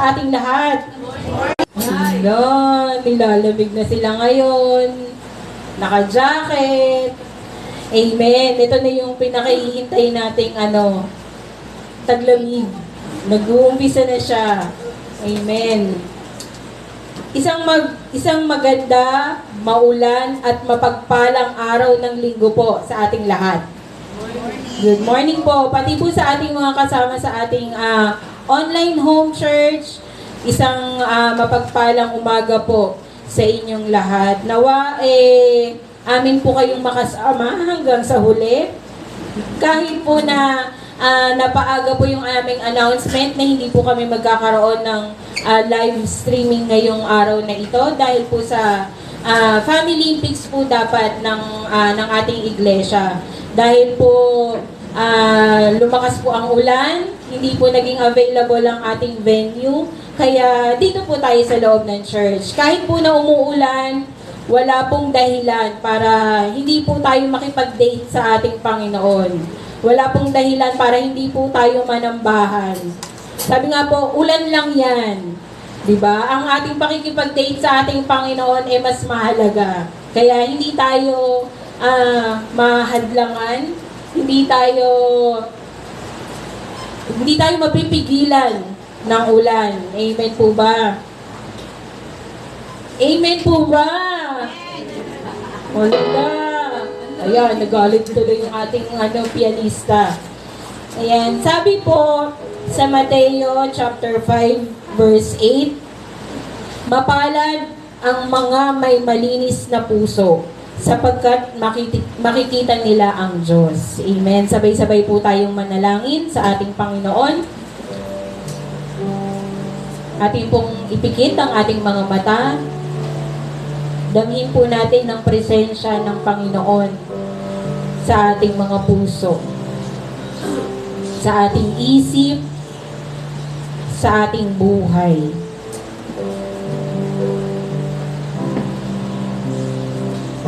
sa ating lahat. Ayan, nilalamig na sila ngayon. Naka-jacket. Amen. Ito na yung pinakahihintay nating taglamig. Nag-uumpisa na siya. Amen. Isang maganda, maulan at mapagpalang araw ng linggo po sa ating lahat. Good morning po. Pati po sa ating mga kasama sa ating online home church, isang mapagpalang umaga po sa inyong lahat. Nawa, amin po kayong makasama hanggang sa huli. Kahit po na napaaga po yung aming announcement na hindi po kami magkakaroon ng live streaming ngayong araw na ito dahil po sa family Olympics po dapat ng ating iglesia. Dahil po lumakas po ang ulan, hindi po naging available ang ating venue, kaya dito po tayo sa loob ng church. Kahit po na umuulan, wala pong dahilan para hindi po tayo makipag-date sa ating Panginoon. Wala pong dahilan para hindi po tayo manambahan. Sabi nga po, ulan lang yan. Diba? Ang ating pakikipag-date sa ating Panginoon ay mas mahalaga. Kaya hindi tayo mahadlangan, hindi tayo mapipigilan ng ulan. Amen po ba? Amen po ba? Wala. Ayan, nagalit tuloy yung ating pianista. Ayan, sabi po sa Mateo chapter 5 verse 8, mapalad ang mga may malinis na puso sapagkat makikita nila ang Diyos. Amen. Sabay-sabay po tayong manalangin sa ating Panginoon. Ating pong ipikit ang ating mga mata. Damhin po natin ang presensya ng Panginoon sa ating mga puso, sa ating isip, sa ating buhay.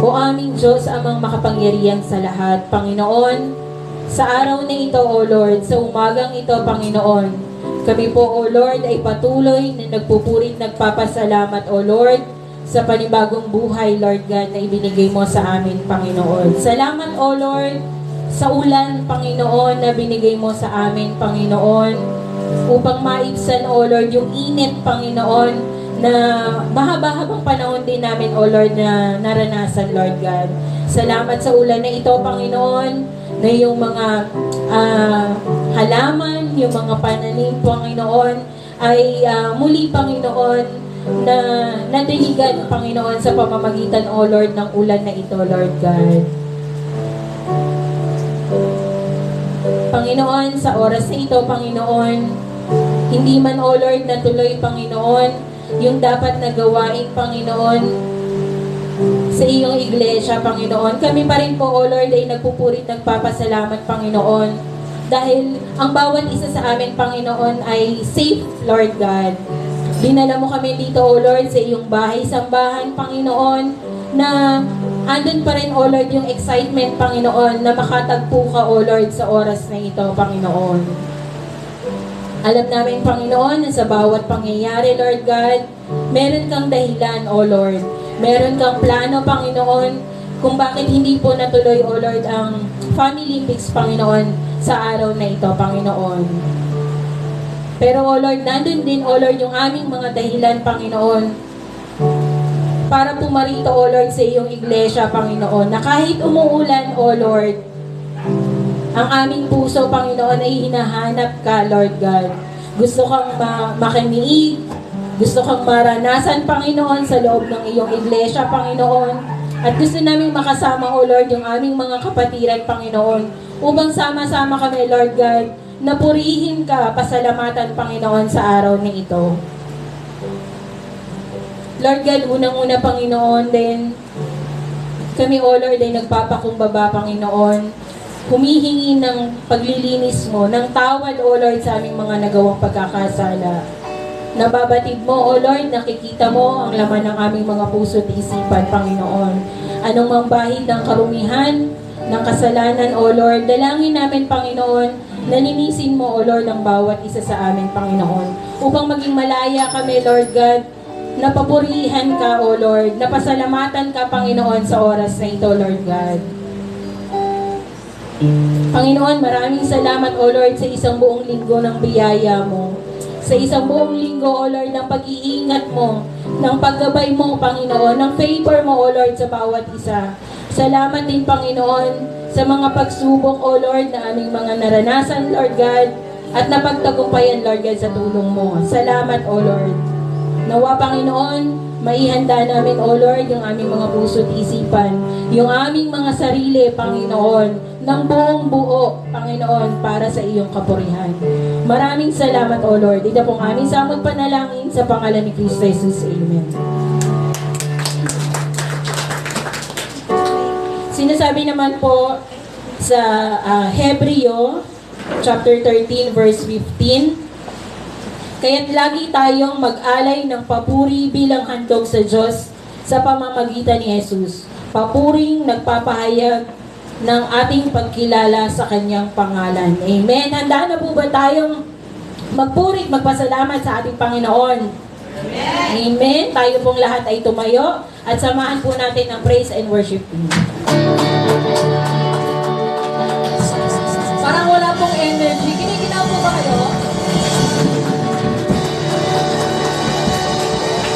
O aming Diyos, amang makapangyarihan sa lahat, Panginoon, sa araw na ito, O Lord, sa umagang ito, Panginoon, kami po, O Lord, ay patuloy na nagpupurit, nagpapasalamat, O Lord, sa panibagong buhay, Lord God, na ibinigay mo sa amin, Panginoon. Salamat, O Lord, sa ulan, Panginoon, na binigay mo sa amin, Panginoon, upang maibsan, O Lord, yung init, Panginoon, na mahaba-habang panahon din namin, O Lord, na naranasan, Lord God. Salamat sa ulan na ito, Panginoon, na yung mga halaman, yung mga pananim, Panginoon, ay muli, Panginoon, na nadiligan, Panginoon, sa pamamagitan, O Lord, ng ulan na ito, Lord God. Panginoon, sa oras na ito, Panginoon, hindi man, O Lord, natuloy, Panginoon, yung dapat na gawain, Panginoon, sa iyong iglesia, Panginoon. Kami pa rin po, O Lord, ay nagpupurit, nagpapasalamat, Panginoon, dahil ang bawat isa sa amin, Panginoon, ay safe, Lord God. Dinala mo kami dito, O Lord, sa iyong bahay-sambahan, Panginoon, na andun pa rin, O Lord, yung excitement, Panginoon, na makatagpo ka, O Lord, sa oras na ito, Panginoon. Alam namin, Panginoon, na sa bawat pangyayari, Lord God, meron kang dahilan, O Lord. Meron kang plano, Panginoon, kung bakit hindi po natuloy, O Lord, ang Family Olympics, Panginoon, sa araw na ito, Panginoon. Pero, O Lord, nandun din, O Lord, yung aming mga dahilan, Panginoon, para pumarito, O Lord, sa iyong iglesia, Panginoon, na kahit umuulan, O Lord, ang aming puso, Panginoon, ay hinahanap ka, Lord God. Gusto kang makamiig, gusto kang maranasan, Panginoon, sa loob ng iyong iglesia, Panginoon. At gusto namin makasama, O Lord, yung aming mga kapatiran, Panginoon, upang sama-sama kami, Lord God, na purihin ka, pasalamatan, Panginoon, sa araw na ito. Lord God, unang-una, Panginoon, din, kami, O Lord, ay nagpapakumbaba, Panginoon, humihingi ng paglilinis mo, ng tawad, O Lord, sa aming mga nagawang pagkakasala. Nababatid mo, O Lord, nakikita mo ang laman ng aming mga puso at isipan, Panginoon. Anong mang bahid ng karumihan, ng kasalanan, O Lord, dalangin namin, Panginoon, na linisin mo, O Lord, ang bawat isa sa amin, Panginoon, upang maging malaya kami, Lord God, napapurihan ka, O Lord, napasalamatan ka, Panginoon, sa oras na ito, Lord God. Panginoon, maraming salamat, O Lord, sa isang buong linggo ng biyaya mo. Sa isang buong linggo, O Lord, ng pag-iingat mo, ng paggabay mo, Panginoon, ng favor mo, O Lord, sa bawat isa. Salamat din, Panginoon, sa mga pagsubok, O Lord, na aming mga naranasan, Lord God, at napagtagumpayan, Lord God, sa tulong mo. Salamat, O Lord. Nawa, Panginoon, maihanda namin, O Lord, yung aming mga puso at isipan, yung aming mga sarili, Panginoon, ng buong buo, Panginoon, para sa iyong kapurihan. Maraming salamat, O Lord. Ito pong aming samot panalangin sa pangalan ni Kristo Jesus. Amen. Sinasabi naman po sa Hebreo, chapter 13, verse 15, kaya't lagi tayong mag-alay ng papuri bilang handog sa Diyos sa pamamagitan ni Jesus. Papuring nagpapahayag ng ating pagkilala sa kanyang pangalan. Amen. Handa na po ba tayong magpuri at magpasalamat sa ating Panginoon? Amen. Amen. Tayo pong lahat ay tumayo at samahan po natin ang praise and worship team. Parang wala pong energy. Kiniginaw po ba kayo?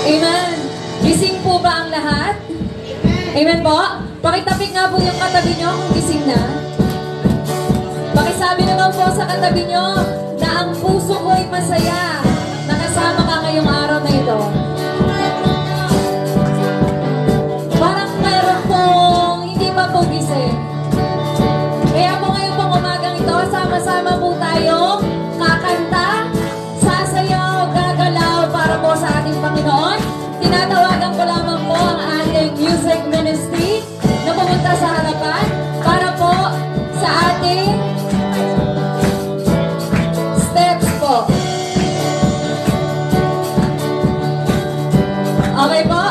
Amen. Gising po ba ang lahat? Amen po? Pakitapik nga po yung katabi nyo kung gising na. Pakisabi naman po sa katabi nyo na ang puso ko'y masaya. Nakasama ka ngayong araw na ito. Parang meron pong hindi pa po gising. Kaya po ngayon pong umagang ito, sama-sama po tayo kakanta, sasayaw, gagalaw para po sa ating Panginoon. Tinatawagan ko lamang po ang ating music ministry na pumunta sa harapan para po sa ating steps po. Okay po?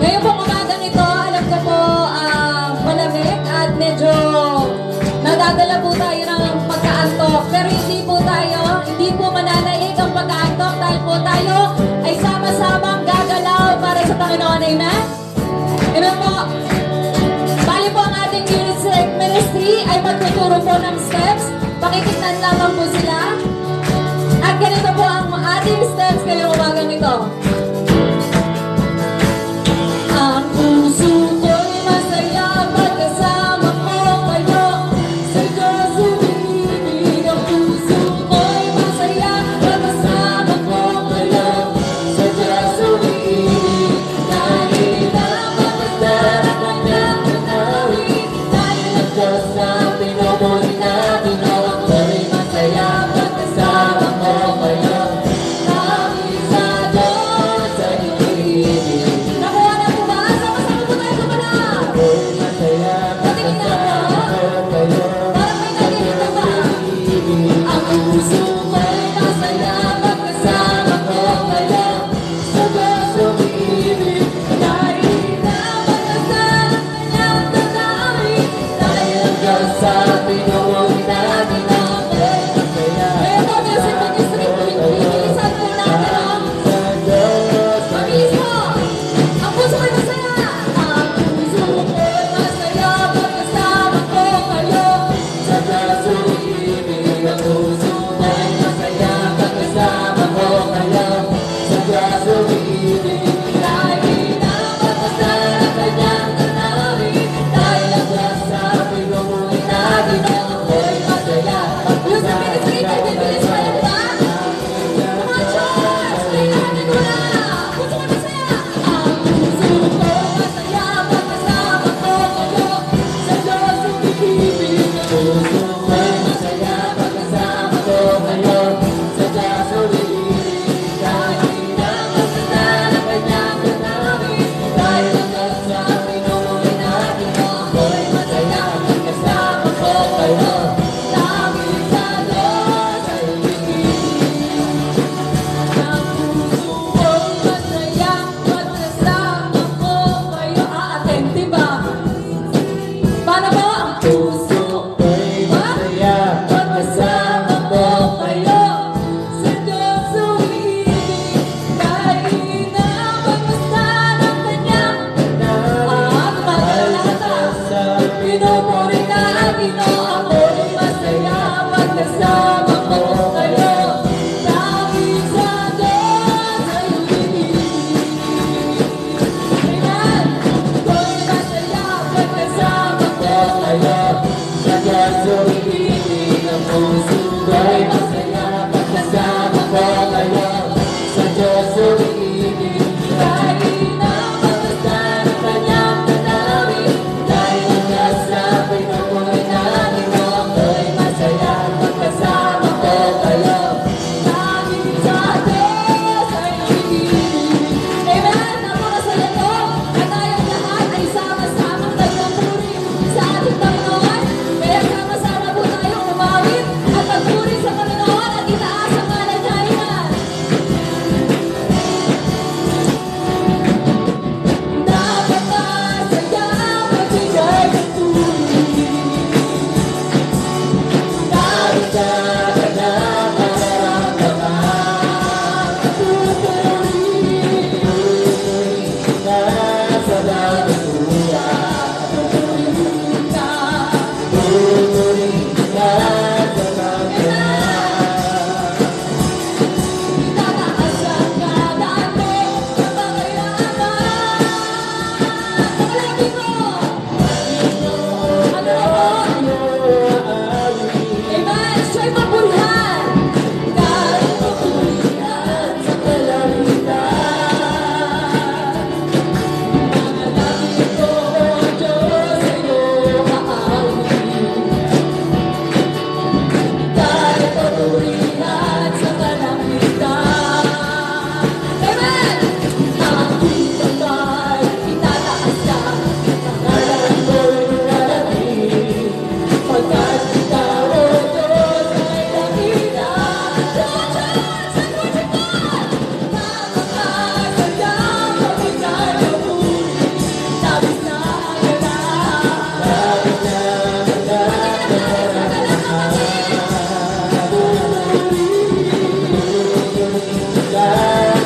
Ngayon pong umagang ito, alam ko po malamig at medyo nadadala po tayo ng pagkaantok. Pero hindi po mananaig ang pagkaantok dahil po tayo ay sama-samang gagalaw para sa Panginoon. Amen? Amen po. Bali po ang ating music ministry ay magtuturo po ng steps. Pakikitnan lamang po sila. At ganito po ang ating steps ngayong umagang ito. Ang puso ko'y masaya pagkasama ko kayo. Sa Diyos umiibig. Ang puso ko'y masaya pagkasama ko kayo. Sa Diyos umiibig. Dahil ang pagkasama ng kanyang tunawin. Dahil ang Diyos na pinupuri natin. Ang ko'y masaya pagkasama ko kayo. Dahil sa Diyos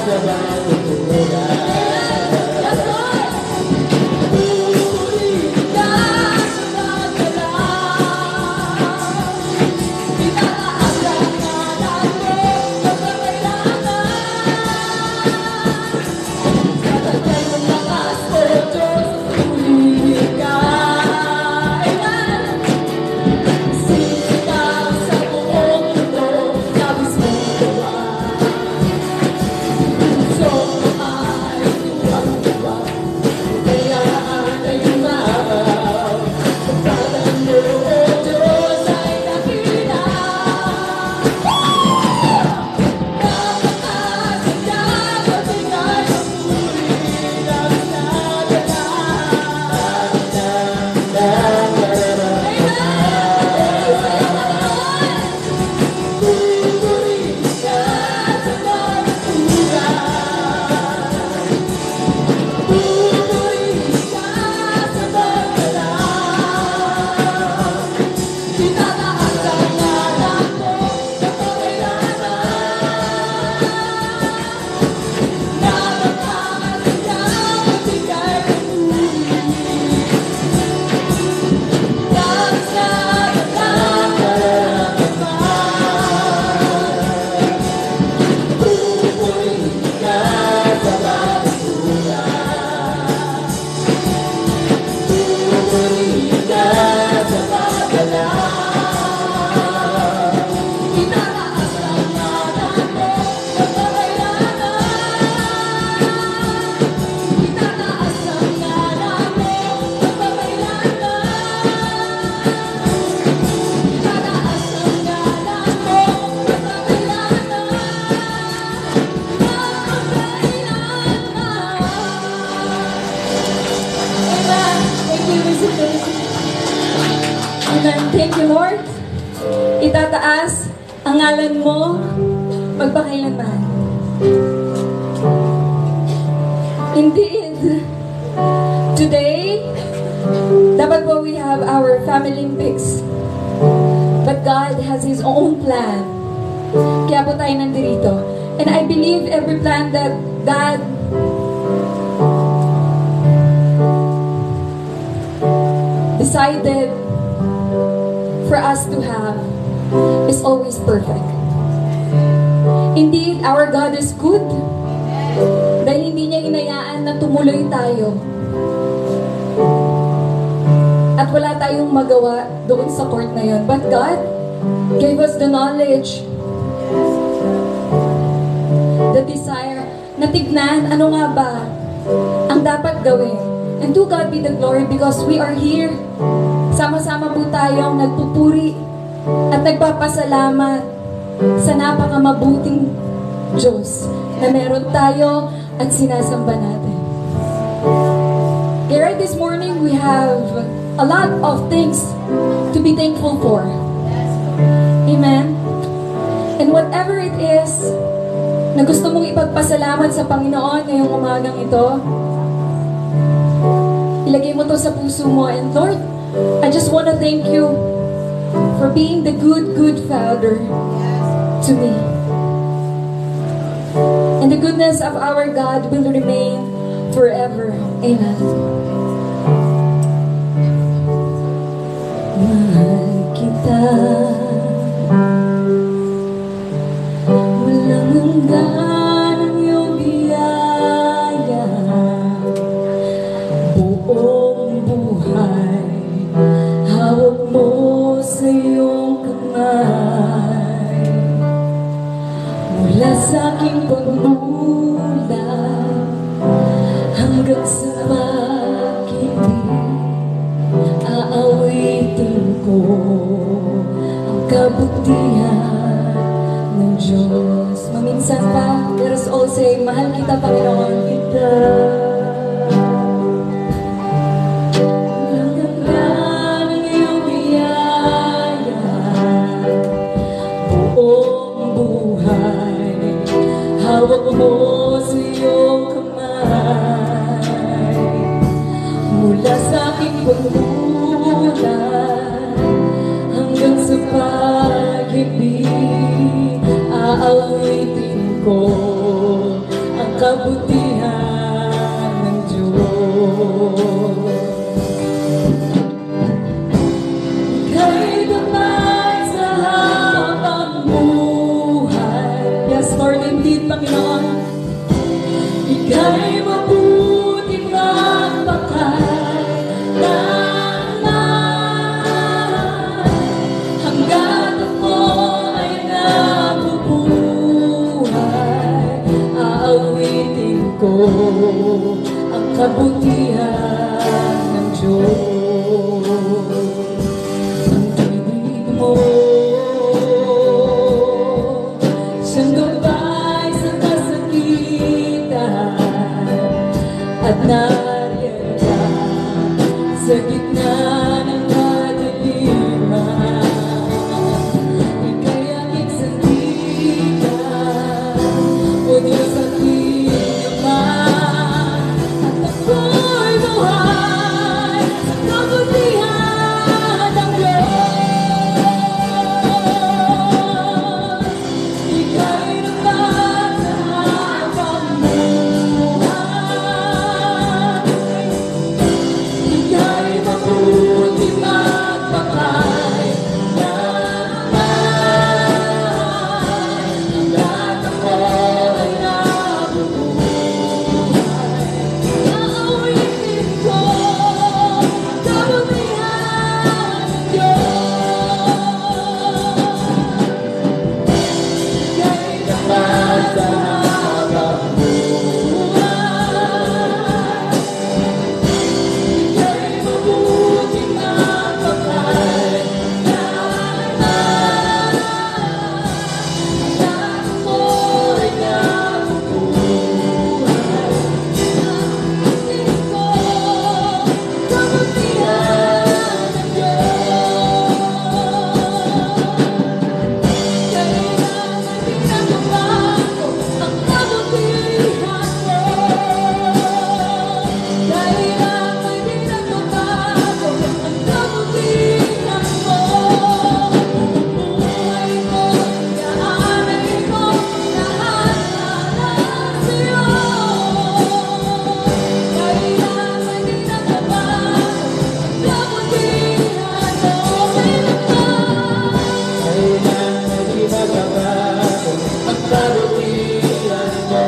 sa bawat oras. Yes, Lord! Pupuri ka sa paglalang. Itataas ang ngalan mo magpakailangan. Sa tagal ng lakas, O Diyos, pupuri ka. Amen. Sisigaw sa buong mundo, labis mong gawa. Puso ko ay tuwang-tuwa, kayaan ay umabaw. Pagkalan mo, O Diyos, ay dakila. Napakasigla, patigay ang puri ng nadala. Amen. Thank you, Lord. Itataas ang ngalan mo magpakailanman. Indeed, today, dapat po we have our family Olympics. But God has His own plan. Kaya po tayo nandito. And I believe every plan that God decided for us to have is always perfect. Indeed, our God is good. Dahil hindi niya hinayaan na tumuloy tayo. At wala tayong magawa doon sa court na yun. But God gave us the knowledge, the desire, na tignan ano nga ba ang dapat gawin. And to God be the glory because we are here. Sama-sama po tayong nagpupuri at nagpapasalamat sa napakamabuting Diyos na meron tayo at sinasamba natin. Okay, right this morning we have a lot of things to be thankful for. Amen? And whatever it is na gusto mong ipagpasalamat sa Panginoon ngayong umagang ito, ilagay mo to sa puso mo. And Lord, I just want to thank you for being the good Father to me. And the goodness of our God will remain forever. Amen. Mahal kita, walang hanggan ang iyong biyaya, buong buhay, hawak mo sa iyong kamay. Mula sa aking pagmulat hanggang sa pag-ibig, aawitin ko ang kabutihan ng Diyos. Maminsan pa, let us all say, mahal kita, Panginoon. Kita. Walang hanggan ang iyong biyaya, buong buhay, hawak mo sa iyong kamay. Mula sa aking pagmulat hanggang sa pag-ibig, aawitin ko ang kabutihan ng Diyos. Ika'y dapat sa habang buhay. Yes, Lord, indeed, Panginoon. Ika'y mabuti magpakailanman. Hanggat ako ay nabubuhay, aawitin ko ang kabutihan ng Diyos. Ang tinig mo, siyang gabay sa kasakitan, at nariyan ka sa gitna ng kadiliman. Ika'y aking sandigan, o Diyos aking Ama, at ako'y buhay sa kabutihan ng Diyos. Ika'y dapat sa habang buhay. Ika'y mabuti magpakailanman. Hanggat ako ay nabubuhay, aawitin ko ang kabutihan ng Diyos. Ika'y dapat sa habang buhay. Ika'y mabuti magpakailanman. Hanggat ako'y nabubuhay, aawitin ko ang kabutihan ng Diyos. Kailangan pinagbabago ang kabutihan mo. Kailangan pinagbabago ang kabutihan mo. Buhay ko, iaanay ko, lahat para sa'yo. Kailangan pinagbabago ang kabutihan mo. Kailangan di magbabago ang kabutihan mo.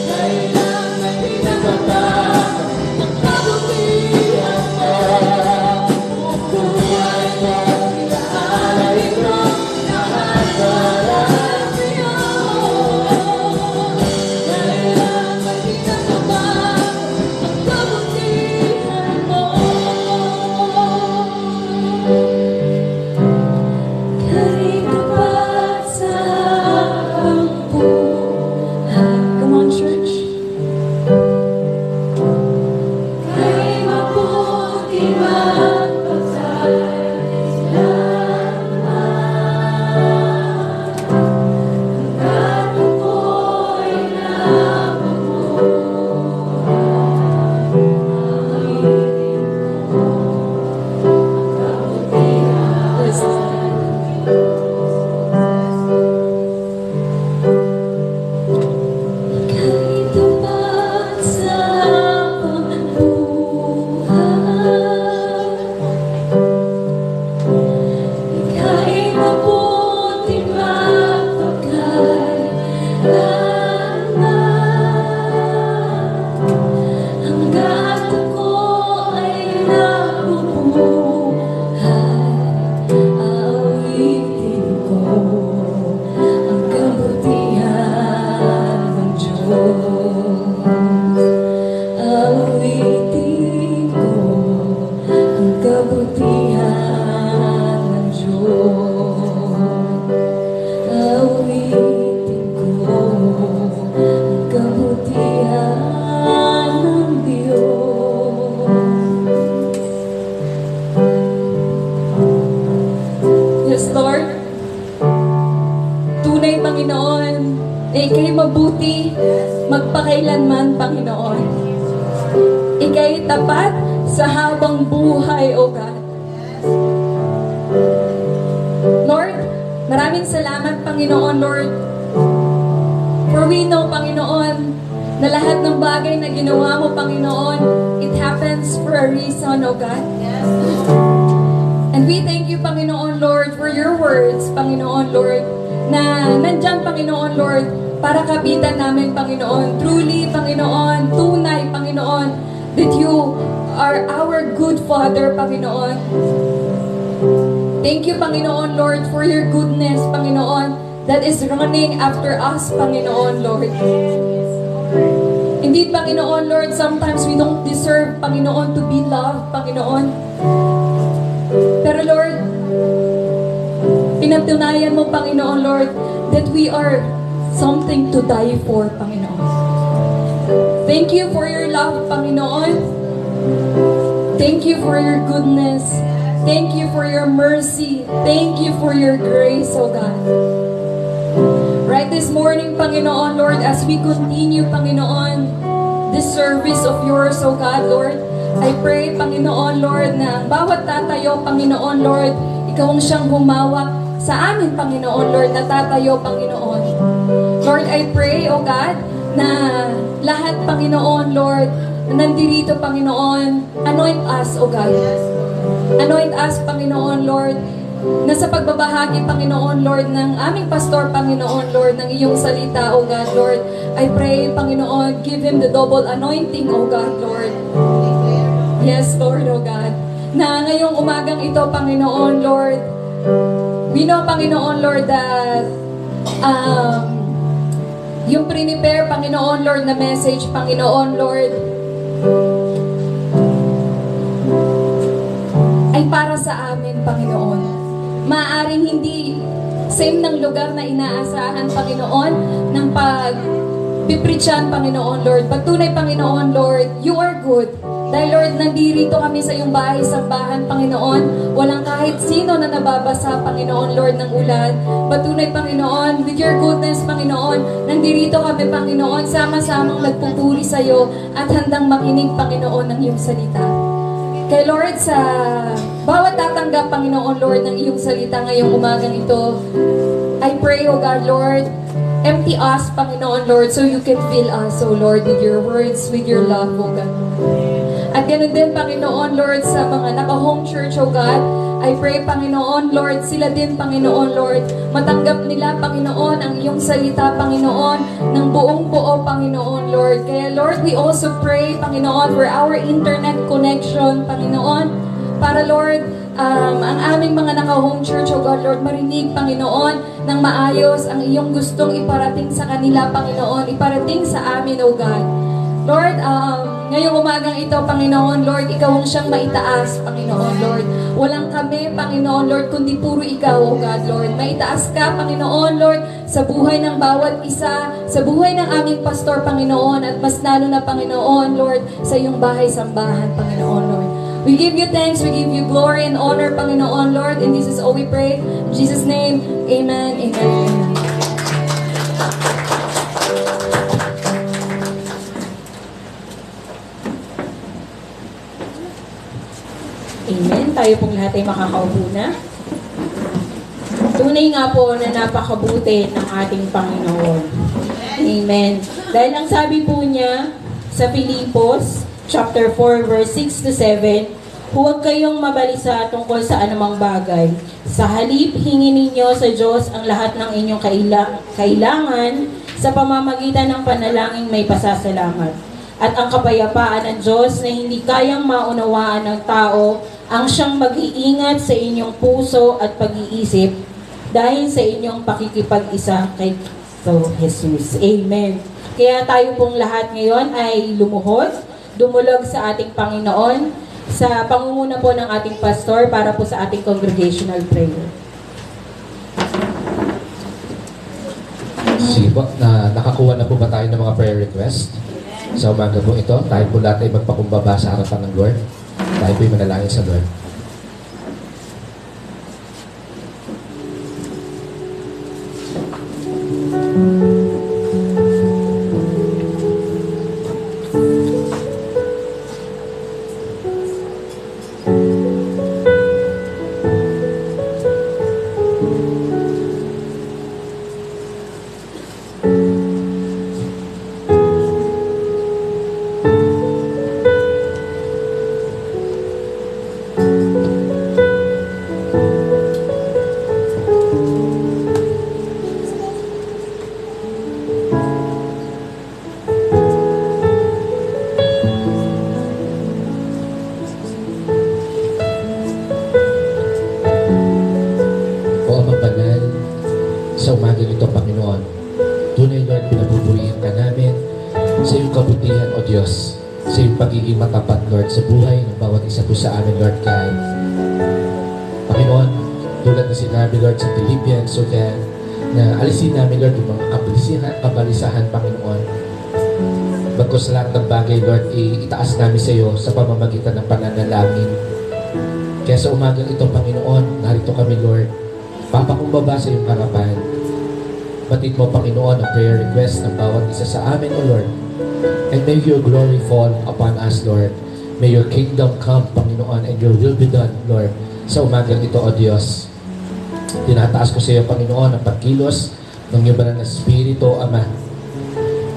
Kailangan di magbabago Ang kabutihan mo. buhay mo, inaalay ko lahat para Sa'yo. Kailangan pinagbabago ang kabutihan mo. Ika'y dapat sa habang buhay. Come on, church. Ika'y mabuti magpakailanman. Hanggat ako'y nabubuhay, ika'y dapat sa habang buhay. Ika'y mabuti magpakailanman. Hanggat ako ay nabubuhay, aawitin ko ang kabutihan ng Diyos. Aawitin ko ang kabutihan ng Diyos. Aawitin ko ang kabutihan ng Diyos. Yes, Lord. Tunay, Panginoon, na ika'y mabuti magpakailanman, Panginoon. Ika'y tapat sa habang buhay, O God. Lord, maraming salamat, Panginoon, Lord. For we na lahat ng bagay na ginawa mo, Panginoon, it happens for a reason, O God. And we thank you, Panginoon Lord, for your words, Panginoon Lord, na nandyan, Panginoon Lord, para kapitan namin, Panginoon. Truly, Panginoon, tunay, Panginoon, that you are our good Father, Panginoon. Thank you, Panginoon Lord, for your goodness, Panginoon, that is running after us, Panginoon Lord. Indeed, Panginoon Lord, sometimes we don't deserve, Panginoon, to be loved, Panginoon. Pero Lord, pinatunayan mo, Panginoon Lord, that we are something to die for, Panginoon. Thank you for your love, Panginoon. Thank you for your goodness. Thank you for your mercy. Thank you for your grace, O God. Right this morning, Panginoon, Lord, as we continue, Panginoon, this service of yours, O God, Lord, I pray, Panginoon, Lord, na bawat tatayo, Panginoon, Lord, ikaw ang siyang humawak sa amin, Panginoon, Lord, na tatayo, Panginoon. Lord, I pray, O God, na lahat, Panginoon, Lord, na nandirito, Panginoon, anoint us, O God. Anoint us, Panginoon, Lord, na sa pagbabahagi, Panginoon, Lord, ng aming pastor, Panginoon, Lord, ng iyong salita, O God, Lord. I pray, Panginoon, give him the double anointing, O God, Lord. Yes, Lord, O God. Na ngayong umagang ito, Panginoon, Lord, we know, Panginoon, Lord, that yung prepare, Panginoon, Lord, na message, Panginoon, Lord, ay para sa amin, Panginoon. Maaring hindi same ng lugar na inaasahan, Panginoon, ng pagpipreachan, Panginoon, Lord. Patunay, Panginoon, Lord, you are good. Dahil, Lord, nandito kami sa iyong bahay, sambahan, Panginoon. Walang kahit sino na nababasa, Panginoon, Lord, ng ulan. Patunay, Panginoon, with your goodness, Panginoon, nandito kami, Panginoon, sama-samang nagpupuri sa iyo at handang makinig, Panginoon, ng iyong salita. Kay Lord, sa bawat tatanggap, Panginoon, Lord, ng iyong salita ngayong umagang ito, I pray, O God, Lord, empty us, Panginoon, Lord, so you can fill us, O Lord, with your words, with your love, O God. At ganoon din, Panginoon, Lord, sa mga naka-home church, O God, I pray, Panginoon, Lord, sila din, Panginoon, Lord, matanggap nila, Panginoon, ang iyong salita, Panginoon, ng buong buo, Panginoon, Lord. Kaya, Lord, we also pray, Panginoon, for our internet connection, Panginoon, para, Lord, ang aming mga naka-home church, O God, Lord, marinig, Panginoon, ng maayos ang iyong gustong iparating sa kanila, Panginoon, iparating sa amin, O God. Lord, ngayong umagang ito, Panginoon, Lord, ikaw ang siyang maitaas, Panginoon, Lord. Walang kami, Panginoon, Lord, kundi puro ikaw, O God, Lord. Maitaas ka, Panginoon, Lord, sa buhay ng bawat isa, sa buhay ng aming pastor, Panginoon, at mas lalo na, Panginoon, Lord, sa iyong bahay-sambahan, Panginoon, Lord. We give you thanks, we give you glory and honor, Panginoon, Lord, and this is all we pray. In Jesus' name, amen, amen, amen. Amen. Tayo pong lahat ay makakaupo na. Tunay nga po na napakabuti ng ating Panginoon. Amen. Dahil ang sabi po niya sa Filipos, chapter 4, verse 6 to 7, huwag kayong mabalisa tungkol sa anumang bagay. Sa halip, hingin ninyo sa Diyos ang lahat ng inyong kailangan sa pamamagitan ng panalangin may pasasalamat. At ang kapayapaan ng Diyos na hindi kayang maunawaan ng tao ang siyang mag-iingat sa inyong puso at pag-iisip dahil sa inyong pakikipag-isa kay Kristo Jesus. Amen. Kaya tayo pong lahat ngayon ay lumuhod, dumulog sa ating Panginoon sa pangunguna po ng ating pastor para po sa ating congregational prayer. Sige po, nakakuha na po ba tayo ng mga prayer request? Sa umaga po ito, tayo po lahat ay magpakumbaba sa harapan ng Lord. Tayo po ay manalangin sa Lord. kabutihan, O Diyos, sa iyong pagiging matapat, Lord, sa buhay ng bawat isa po sa amin, Lord God. Panginoon, tulad na sinabi, Lord, sa Philippians, so kaya na alisin namin, Lord, yung mga kabalisahan, Panginoon. Bagkus sa lahat ng bagay, Lord, itaas namin sa iyo sa pamamagitan ng pananalangin. Kaya sa umagang ito, Panginoon, narito kami, Lord, papakumbaba sa iyong harapan. Batid mo, Panginoon, ang prayer request ng bawat isa sa amin, O Lord. And may your glory fall upon us, Lord. May your kingdom come, Panginoon, and your will be done, Lord. Sa umagang ito, O Diyos, tinataas ko sa iyo, Panginoon, ang pagkilos ng iyong banal na Espiritu, Ama.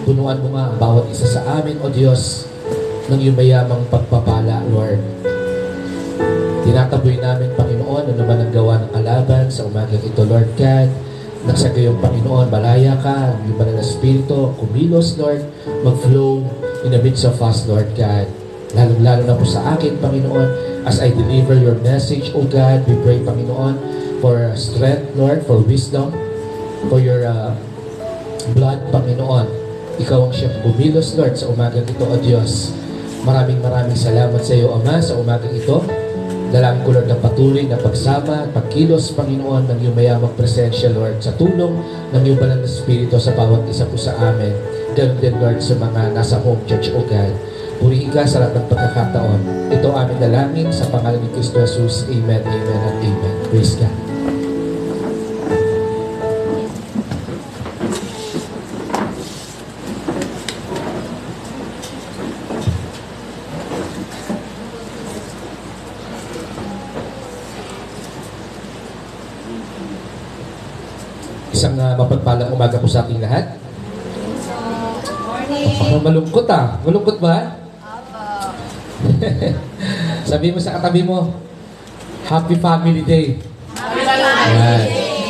Punuan mo nga ang bawat isa sa amin, O Diyos, ng iyong mayamang pagpapala, Lord. Tinataboy namin, Panginoon, ano naman ang gawa ng kalaban sa umagang ito, Lord God. Nang sa gayong Panginoon, malaya ka, ang iyong banal na Espiritu, kumilos, Lord, mag-flow in the midst of us, Lord God. Lalo na po sa akin, Panginoon, as I deliver your message, O God, we pray, Panginoon, for strength, Lord, for wisdom, for your blood, Panginoon. Ikaw ang siyang kumilos, Lord, sa umagang ito, O Diyos. Maraming salamat sa iyo, Ama, sa umagang ito. Dalangin ko, Lord, ng patuloy na pagsama at pagkilos, Panginoon, ng iyong mayamang presensya, Lord, sa tulong ng iyong banal na Espiritu sa bawat isa po sa amin. Ganun din, Lord, sa mga nasa home church, O God. Purihin ka sa lahat ng pagkakataon. Ito aming dalangin sa pangalan ni Kristo Jesus. Amen, amen, and amen. Praise God. Isang mapagpalang umaga po sa ating lahat. Parang malungkot Malungkot ba? Sabi mo sa katabi mo, Happy Family Day. Ayan.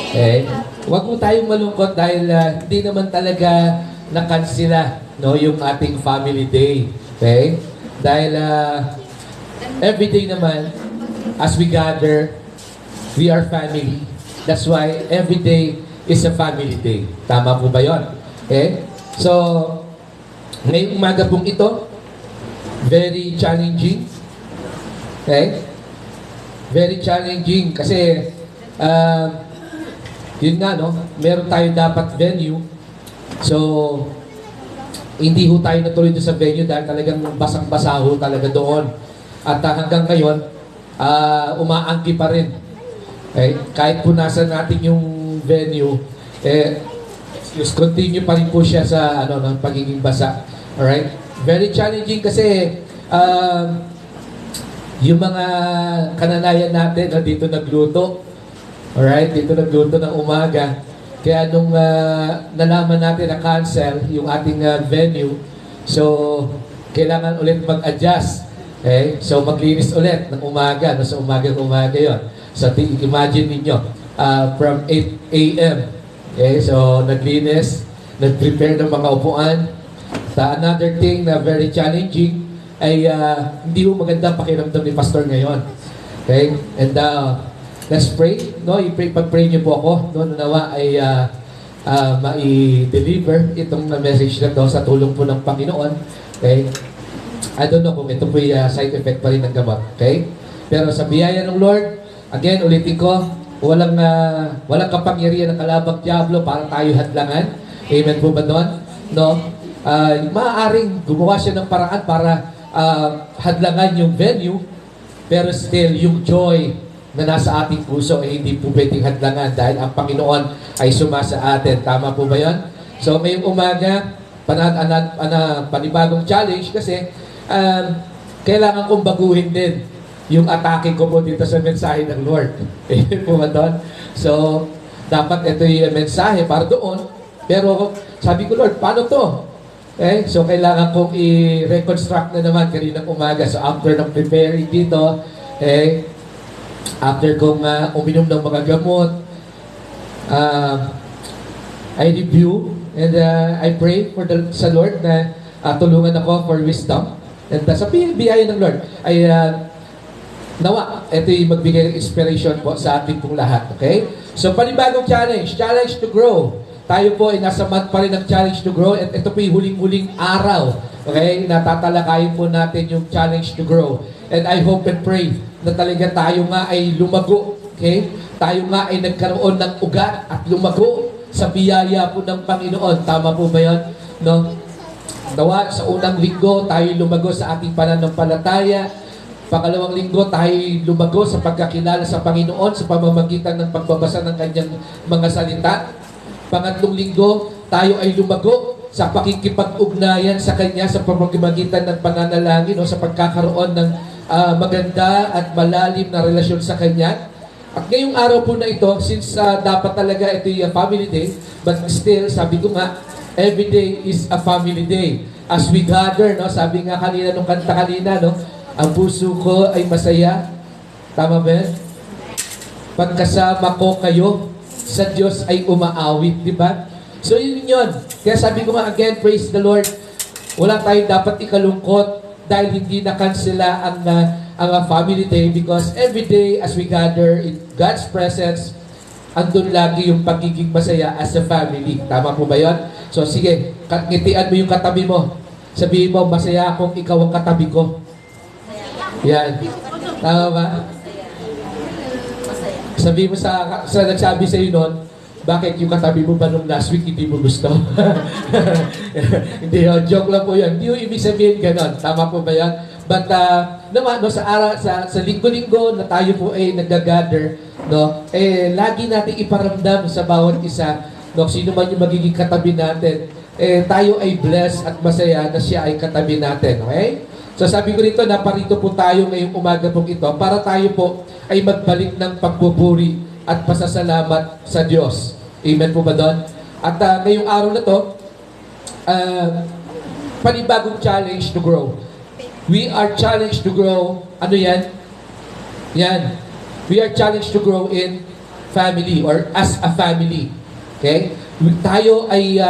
Okay. Huwag mo tayong malungkot dahil hindi naman talaga nakansila, no, yung ating Family Day. Okay? Dahil every day naman, as we gather, we are family. That's why every day is a family day. Tama po ba yun? Okay? So, ngayong umaga pong ito, very challenging. Okay? Very challenging kasi yun nga, no? Meron tayo dapat venue. So, hindi ho tayo natuloy doon sa venue dahil talagang basang-basa ho talaga doon. At hanggang ngayon, umaangki pa rin. Okay? Kahit po nasa natin yung venue, continue pa rin po siya sa ng pagiging basa. Alright? Very challenging kasi yung mga kananayan natin na dito nagluto. Alright? Dito nagluto ng umaga. Kaya nung nalaman natin na cancel yung ating venue, so kailangan ulit mag-adjust. Okay? So maglinis ulit ng umaga. Sa umaga yun. So imagine ninyo, from 8 a.m. Okay, so naglinis, nag-prepare ng mga upuan. Another thing na very challenging ay hindi mo maganda pakiramdam ni Pastor ngayon. Okay? And let's pray. No, pag-pray niyo po ako, no, nawa ay mai-deliver itong message na to sa tulong po ng Panginoon. Okay? I don't know kung ito po yung side effect pa rin ng gamot. Okay? Pero sa biyaya ng Lord, again, ulitin ko, walang kapangyarihan ng kalabang diablo para tayo hadlangan. Amen po ba doon? No? Maaaring gumawa siya ng paraan para hadlangan yung venue, pero still, yung joy na nasa ating puso ay hindi po pwedeng hadlangan dahil ang Panginoon ay sumasa atin. Tama po ba yan? So, ngayong umaga, panibagong challenge kasi kailangan kong baguhin din yung atake ko po dito sa mensahe ng Lord. Amen po ba doon? So, dapat ito yung mensahe para doon. Pero sabi ko, Lord, paano to? So, kailangan kong i-reconstruct na naman kaninang umaga. So, after ng preparing dito, after kong uminom ng mga gamot, I review and I pray sa Lord na tulungan ako for wisdom. And sa biyaya ng Lord, ay nawa, ito yung magbigay ng inspiration po sa ating pong lahat. Okay? So, panibagong challenge to grow tayo po ay nasa month pa rin ng Challenge to Grow at ito po yung huling-huling araw. Okay? Natatalakayin po natin yung Challenge to Grow. And I hope and pray na talaga tayo nga ay lumago. Okay? Tayo nga ay nagkaroon ng ugat at lumago sa biyaya po ng Panginoon. Tama po ba yun? No? Nawa, sa unang linggo, tayo lumago sa ating pananampalataya. Pangalawang linggo, tayo lumago sa pagkakilala sa Panginoon sa pamamagitan ng pagbabasa ng kanyang mga salita. Pangatlong linggo, tayo ay lumago sa pakikipag-ugnayan sa Kanya sa pamamagitan ng pananalangin o sa pagkakaroon ng maganda at malalim na relasyon sa Kanya. At ngayong araw po na ito, since dapat talaga ito yung family day, but still, sabi ko nga, every day is a family day. As we gather, no, sabi nga kanina, nung kanta kanina, no, ang puso ko ay masaya. Tama ba yan? Pagkasama ko kayo, sa Diyos ay umaawit, di ba? So yun yun. Kaya sabi ko nga again, praise the Lord, wala tayong dapat ikalungkot dahil hindi na-cancela ang family day because every day as we gather in God's presence, andun lagi yung pagiging masaya as a family. Tama po ba yun? So sige, ngitian mo yung katabi mo. Sabihin mo, masaya akong ikaw ang katabi ko. Yan. Tama ba? Sabihin mo sa nagsabi sa iyo noon, bakit yung katabi mo ba nung last week hindi mo gusto? Hindi, joke lang po yan. Hindi yung ibig sabihin ganon. Tama po ba yan? But naman, no, sa linggo-linggo na tayo po ay nag-gather, no, lagi natin iparamdam sa bawat isa, no, sino man yung magiging katabi natin, tayo ay blessed at masaya na siya ay katabi natin. Okay? So sabi ko rito, naparito po tayo ngayong umaga pong ito para tayo po ay magbalik ng pagpupuri at pasasalamat sa Diyos. Amen po ba doon? At ngayong araw na to, panibagong challenge to grow. We are challenged to grow. Ano yan? Yan. We are challenged to grow in family or as a family. Okay? Tayo ay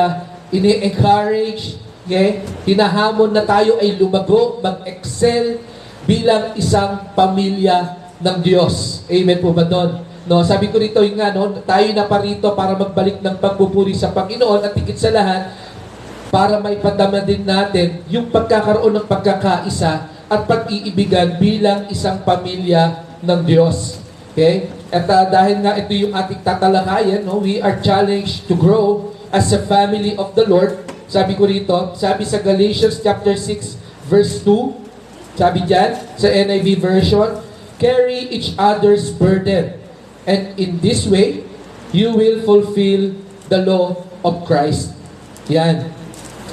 ini-encourage, okay? Hinahamon na tayo ay lumago, mag-excel bilang isang pamilya ng Diyos. Amen po ba doon? No, sabi ko rito, yung nga, no, tayo na parito para magbalik ng pagpupuri sa Panginoon at higit sa lahat, para maipadama din natin yung pagkakaroon ng pagkakaisa at pag-iibigan bilang isang pamilya ng Diyos. Okay? At dahil nga ito yung ating tatalakayan, no, we are challenged to grow as a family of the Lord. Sabi ko rito, sabi sa Galatians chapter 6 verse 2, sabi dyan sa NIV version, carry each other's burden, and in this way, you will fulfill the law of Christ. Yan.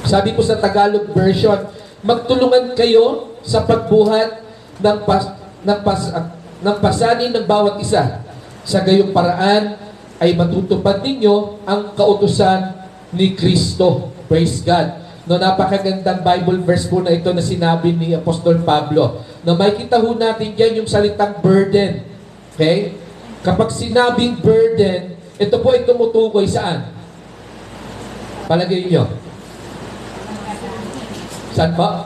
Sabi ko sa Tagalog version, magtulungan kayo sa pagbuhat ng pasanin ng bawat isa. Sa gayong paraan ay matutupad ninyo ang kautusan ni Kristo. Praise God. No, napakagandang Bible verse po na ito na sinabi ni Apostol Pablo. No, makikita ho natin dyan yung salitang burden. Okay? Kapag sinabing burden, ito po ay tumutukoy saan? Palagay niyo. Saan pa?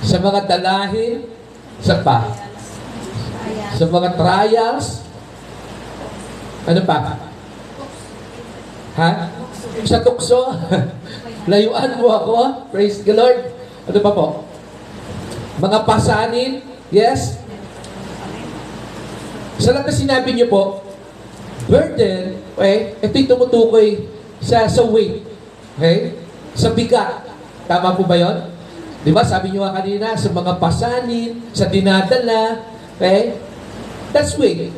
Sa mga dalahin. Sa pa? Sa mga trials. Ano pa? Ha? Sa tukso. Layuan mo ako. Praise the Lord. Ano pa po? Mga pasanin. Yes? Sa lahat na sinabi niyo po, burden, okay, ito'y tumutukoy sa weight. Okay? Sa bigat. Tama po ba yun? Di ba? Sabi niyo nga kanina, sa mga pasanin, sa dinadala. Okay? That's weight.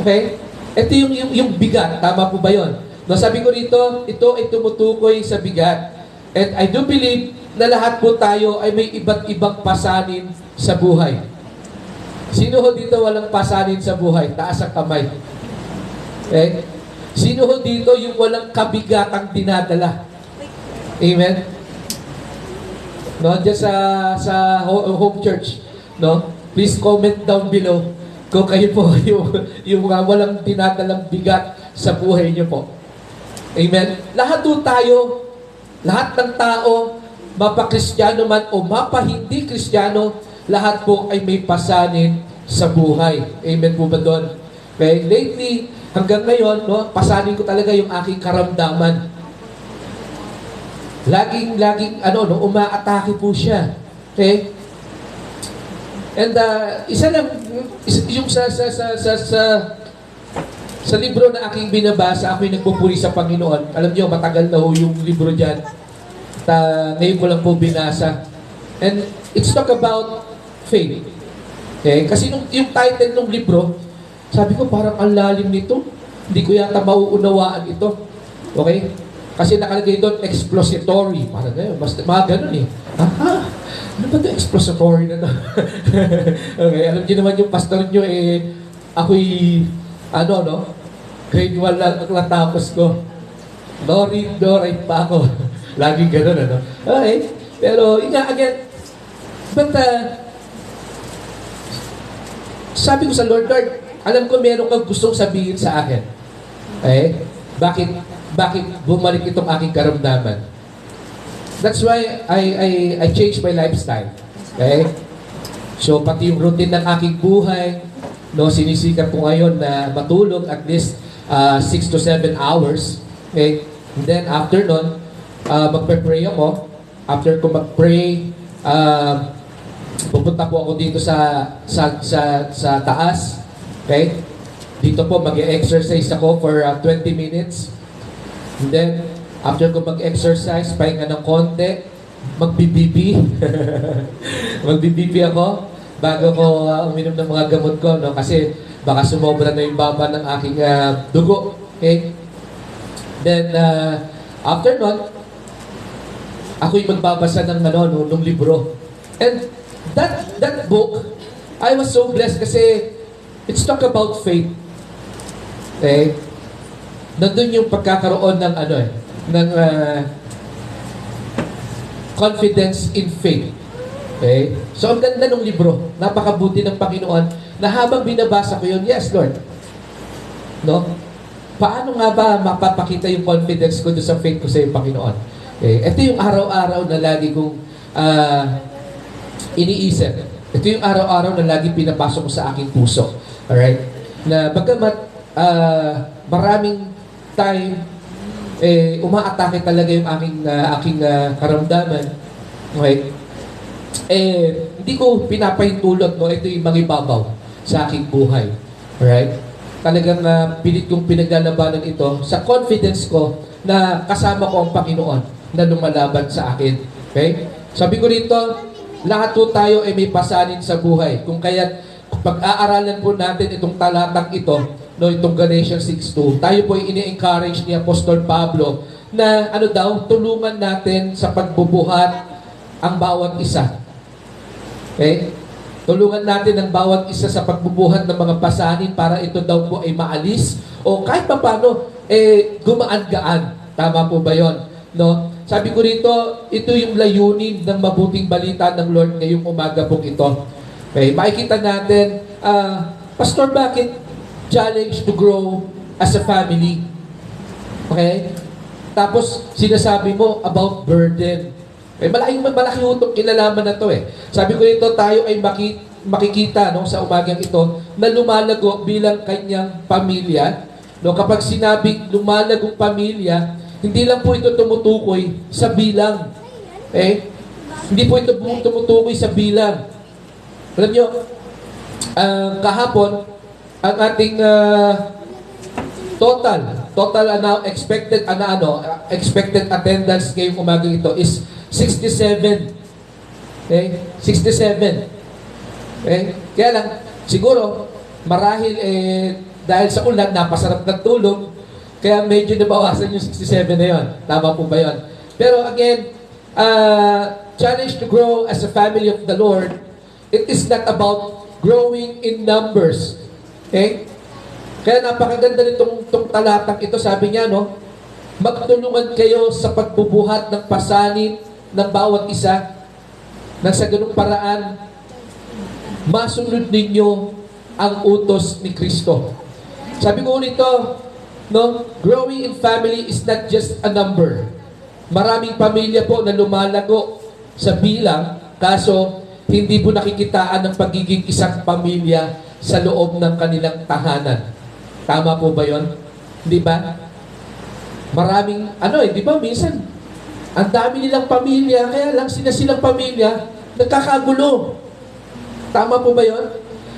Okay? Ito yung bigat. Tama po ba yun? No, sabi ko rito, ito ay tumutukoy sa bigat. And I do believe na lahat po tayo ay may iba't ibang pasanin sa buhay. Sino ho dito walang pasanin sa buhay? Taas ang kamay. Okay? Sino ho dito yung walang kabigatang dinadala? Amen? No, dyan sa home church, no? Please comment down below kung kayo po yung walang dinadalang bigat sa buhay niyo po. Amen? Lahat po tayo, lahat ng tao, mapa-Kristiyano man o mapa-hindi Kristiyano, lahat po ay may pasanin sa buhay. Amen po ba doon? Okay? Lately, hanggang ngayon, no, pasanin ko talaga yung aking karamdaman. Laging, umaatake po siya. Okay? And isa lang, yung sa libro na aking binabasa, ako'y nagpupuri sa Panginoon. Alam niyo, matagal na ho yung libro dyan. Ngayon ko lang po binasa. And it's talk about faith. Okay? Kasi yung title ng libro, sabi ko parang ang lalim nito. Hindi ko yata mauunawaan ito. Okay? Kasi nakalagay doon, expository. Parang ngayon, mga ganun eh. Aha! Ano ba ito expository na to? Okay, alam niyo naman yung pastor niyo ako'y, grade 1 lang ang natapos ko. No read pa ako. Lagi ganun, Okay, pero, yun nga, again, but, sabi ko sa Lord, alam ko meron kang gustong sabihin sa akin. Okay? Bakit bumalik itong aking karamdaman? That's why I changed my lifestyle. Okay? So, pati yung routine ng aking buhay, sinisikat ko ngayon na matulog at least 6 to 7 hours. Okay? And then, after nun, magpe-pray ako. After ko mag-pray, pupunta po ako dito sa taas. Okay? Dito po, mag-exercise ako for 20 minutes. And then, after ko mag-exercise, pahinga ng konti, magbibibi. Magbibibi ako bago ko uminom ng mga gamot ko, no? Kasi baka sumobra na yung baba ng aking dugo. Okay? Then, after nun, ako'y magbabasa ng nung libro. And that book, I was so blessed kasi it's talk about faith. Okay? Nandun yung pagkakaroon ng ng confidence in faith. Okay? So, ang ganda ng libro. Napakabuti ng Panginoon na habang binabasa ko yun, yes, Lord. No? Paano nga ba mapapakita yung confidence ko doon sa faith ko sa iyo, Panginoon? Okay? Ito yung araw-araw na lagi kong iniisip. Ito yung araw-araw na lagi pinapasok ko sa aking puso. Alright? Na bagamat maraming time, umaatake talaga yung aking karamdaman. Okay? Hindi ko pinapahintulot, ito yung mangibabaw sa aking buhay. Alright? Talagang pilit kong pinaglalabanan ito sa confidence ko na kasama ko ang Panginoon na lumalaban sa akin. Okay? Sabi ko rito, lahat po tayo ay may pasanin sa buhay. Kung kaya pag-aaralan po natin itong talatang ito, itong Galatians 6:2, tayo po ay ini-encourage ni Apostol Pablo na tulungan natin sa pagbubuhat ang bawat isa. Okay? Tulungan natin ang bawat isa sa pagbubuhat ng mga pasanin para ito daw po ay maalis o kahit pa paano, gumaan-gaan. Tama po ba yun? No? Sabi ko rito, ito yung layunin ng mabuting balita ng Lord ngayong umaga pong ito. Okay? Makikita natin, Pastor, bakit challenge to grow as a family? Okay? Tapos, sinasabi mo about burden. Malaki utong kinalaman na to eh. Sabi ko rito, tayo ay makikita sa umagang ito na lumalago bilang kanyang pamilya. Kapag sinabing lumalagong pamilya, hindi lang po ito tumutukoy sa bilang. Hindi po ito tumutukoy sa bilang. Alam nyo, kahapon, ang ating total expected attendance ngayong umaga ito is 67. Okay? 67. Okay? Kaya lang, siguro, marahil dahil sa ulan, napasarap ng tulog, kaya medyo nabawasan yung 67 na yun. Tama po ba yun? Pero again, challenge to grow as a family of the Lord, it is not about growing in numbers. Okay? Kaya napakaganda nitong talatang ito, sabi niya, magtulungan kayo sa pagbubuhat ng pasanin ng bawat isa nang sa ganung paraan masunod ninyo ang utos ni Kristo. Sabi ko nito, growing in family is not just a number. Maraming pamilya po na lumalago sa bilang, kaso hindi po nakikitaan ng pagiging isang pamilya sa loob ng kanilang tahanan. Tama po ba yon? Di ba? Maraming, di ba, minsan, ang dami nilang pamilya, kaya lang silang pamilya, nagkakagulo. Tama po ba yon?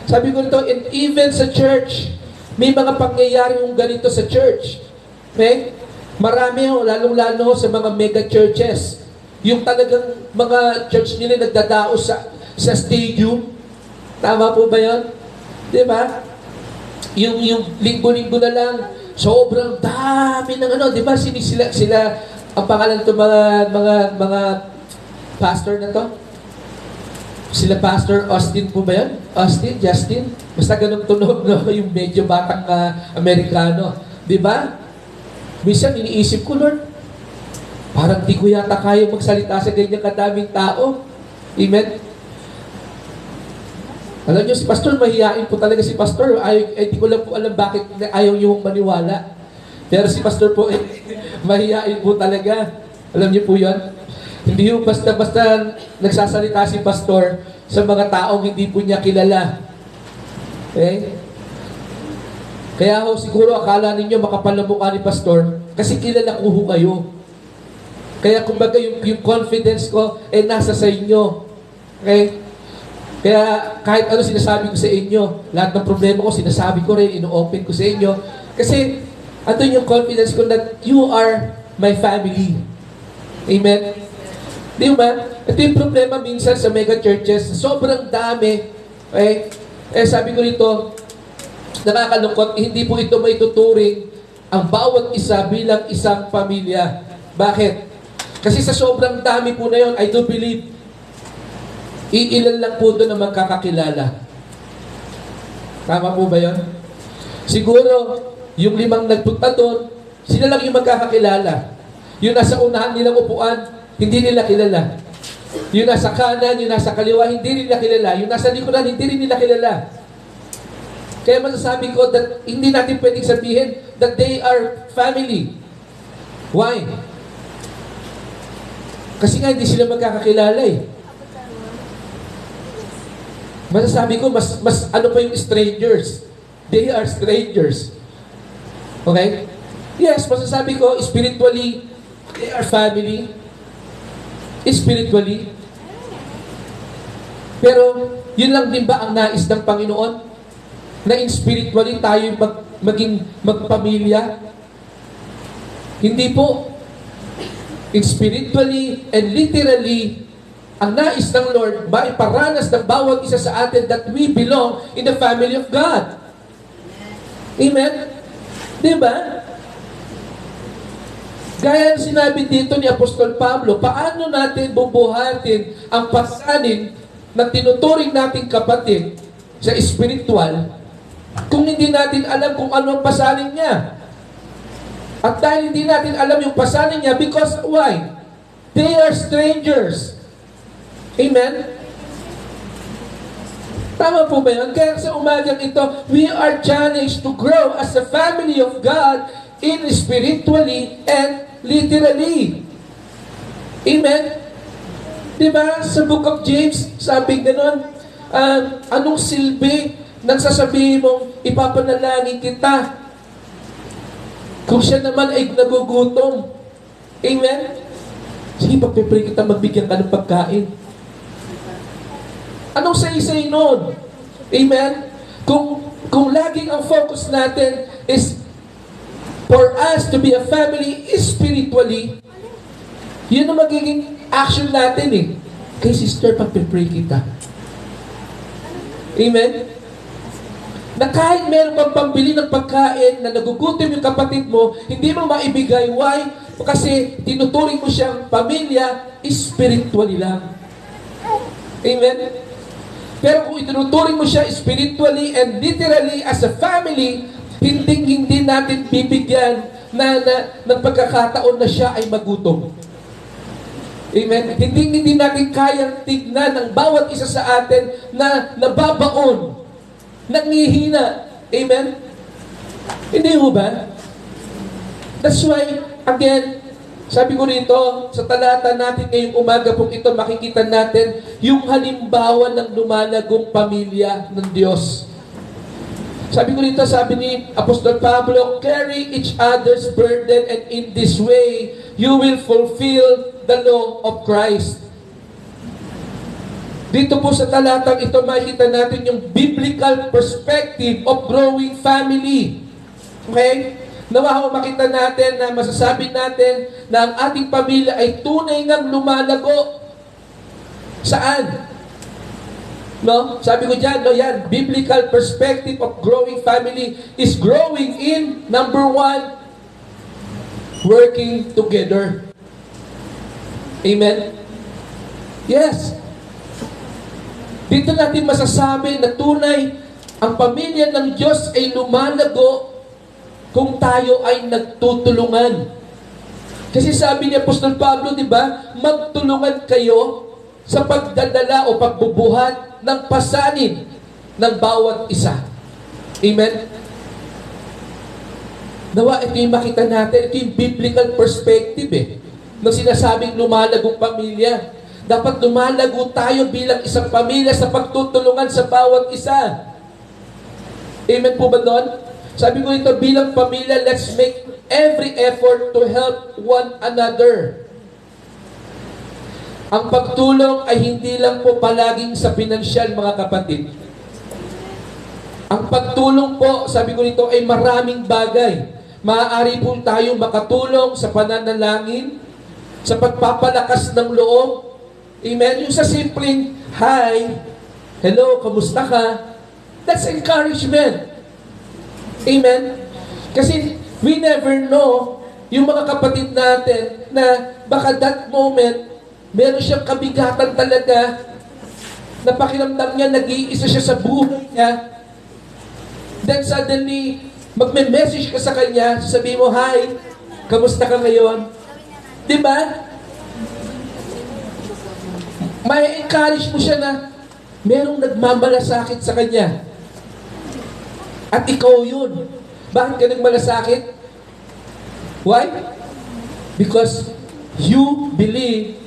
Sabi ko nito, and even sa church, may mga pangyayari yung ganito sa church. Okay? Marami, lalong-lalo sa mga mega churches. Yung talagang mga church nila nagdadaos sa stadium. Tama po ba yon? Di ba? Yung linggo-linggo na lang, sobrang dami ng di ba? Sila, ang pangalan to mga pastor na to? Sila Pastor Austin po ba yan? Austin? Justin? Basta ganun tunog, no? Yung medyo batang Amerikano. Di ba? Minsan iniisip ko, Lord, parang di ko yata kaya magsalita sa ganyan kadaming tao. Amen? Alam niyo, si Pastor, mahihain po talaga si Pastor. Di ko lang po alam bakit ayaw niyo maniwala. Pero si Pastor po, mahihain po talaga. Alam niyo po yun? Hindi yung basta-basta nagsasalita si Pastor sa mga taong hindi po niya kilala. Okay? Kaya siguro akala ninyo makapal na mukha ni Pastor kasi kilala ko kayo. Kaya kumbaga yung confidence ko nasa sa inyo. Okay? Kaya kahit ano sinasabi ko sa inyo, lahat ng problema ko sinasabi ko rin, ino-open ko sa inyo. Kasi andun yung confidence ko that you are my family. Amen? Di ba? Ito yung problema minsan sa mega churches. Sobrang dami. Okay? Sabi ko rito, nakakalungkot, hindi po ito may tuturing ang bawat isa bilang isang pamilya. Bakit? Kasi sa sobrang dami po na yun, I do believe, iilan lang po doon ang magkakakilala. Tama po ba yun? Siguro, yung 5 nagpunta doon, sila lang yung magkakakilala. Yung nasa unahan nilang upuan, hindi nila kilala. Yung nasa kanan, yung nasa kaliwa, hindi nila kilala. Yung nasa likuran, hindi rin nila kilala. Kaya masasabi ko that hindi natin pwedeng sabihin that they are family. Why? Kasi nga hindi sila magkakakilala eh. Masasabi ko, mas ano pa yung strangers? They are strangers. Okay? Yes, masasabi ko, spiritually, they are family. Spiritually. Pero, yun lang din ba ang nais ng Panginoon? Na in spiritually tayo maging magpamilya? Hindi po. In spiritually and literally, ang nais ng Lord, maiparanas ng bawat isa sa atin that we belong in the family of God. Amen? Diba? Gaya ng sinabi dito ni Apostol Pablo, paano natin bubuhatin ang pasanin na tinuturing nating kapatid sa espiritual kung hindi natin alam kung ano ang pasanin niya? At dahil hindi natin alam yung pasanin niya, because why? They are strangers. Amen? Tama po ba yun? Kaya sa umagang ito, we are challenged to grow as a family of God in spiritually and literally. Amen? Diba? Sa book of James, sabi gano'n, anong silbi nang sasabihin mong ipapanalangin kita kung siya naman ay nagugutom? Amen? Sige, pagpipray kita, magbigyan ka ng pagkain. Anong say nun? Amen? Kung laging ang focus natin is for us to be a family spiritually, yun ang magiging action natin eh. Kay sister, pagpipray kita. Amen? Na kahit meron kang pambili ng pagkain na nagugutom yung kapatid mo, hindi mo maibigay. Why? Kasi tinuturing mo siyang pamilya spiritually lang. Amen? Pero kung itinuturing mo siya spiritually and literally as a family, hindi natin bibigyan ng pagkakataon na siya ay magutom. Amen? Hindi natin kayang tignan ng bawat isa sa atin na nababaon, nangihina. Amen? Hindi ho ba? That's why, again, sabi ko rito, sa talata natin ngayong umaga pong ito, makikita natin yung halimbawa ng lumalagong pamilya ng Diyos. Sabi ko dito, sabi ni Apostol Pablo, carry each other's burden and in this way, you will fulfill the law of Christ. Dito po sa talatang ito, makikita natin yung biblical perspective of growing family. Okay? Nawa makita natin na masasabi natin na ang ating pamilya ay tunay ngang lumalago. Saan? No? Sabi ko dyan, no, yan, biblical perspective of growing family is growing in, number one, working together. Amen? Yes. Dito natin masasabi na tunay ang pamilya ng Diyos ay lumalago kung tayo ay nagtutulungan. Kasi sabi ni Apostol Pablo, di ba, magtulungan kayo sa pagdadala o pagbubuhat ng pasanin ng bawat isa. Amen? Nawa, ito yung makita natin, ito yung biblical perspective ng sinasabing lumalagong pamilya. Dapat lumalago tayo bilang isang pamilya sa pagtutulungan sa bawat isa. Amen po ba doon? Sabi ko ito, bilang pamilya, let's make every effort to help one another. Ang pagtulong ay hindi lang po palaging sa pinansyal, mga kapatid. Ang pagtulong po, sabi ko nito, ay maraming bagay. Maaari po tayo makatulong sa pananalangin, sa pagpapalakas ng loob. Amen? Yung sa simpleng, hi, hello, kamusta ka? That's encouragement. Amen? Kasi we never know yung mga kapatid natin na baka that moment, meron siyang kabigatan talaga na pakiramdam niya, nag-iisa siya sa buhay niya. Then suddenly, magme-message ka sa kanya, sasabihin mo, hi, kamusta ka ngayon? Diba? May encourage mo siya na merong nagmamalasakit sa kanya. At ikaw yun. Bakit ka nagmalasakit? Why? Because you believe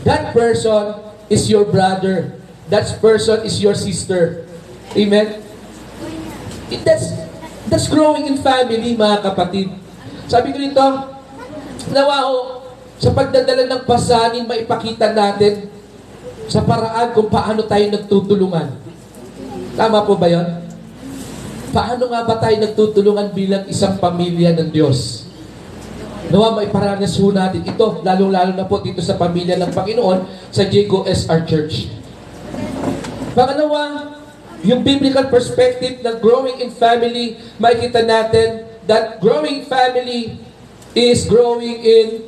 that person is your brother. That person is your sister. Amen? That's growing in family, mga kapatid. Sabi ko nito, nawao, sa pagdadala ng pasanin, maipakita natin sa paraan kung paano tayo nagtutulungan. Tama po ba yun? Paano nga ba tayo nagtutulungan bilang isang pamilya ng Diyos? Nawa, maiparanas po natin ito, lalong-lalo na po dito sa pamilya ng Panginoon sa Jago SR Church. Pangalawa, yung biblical perspective ng growing in family, makikita natin that growing family is growing in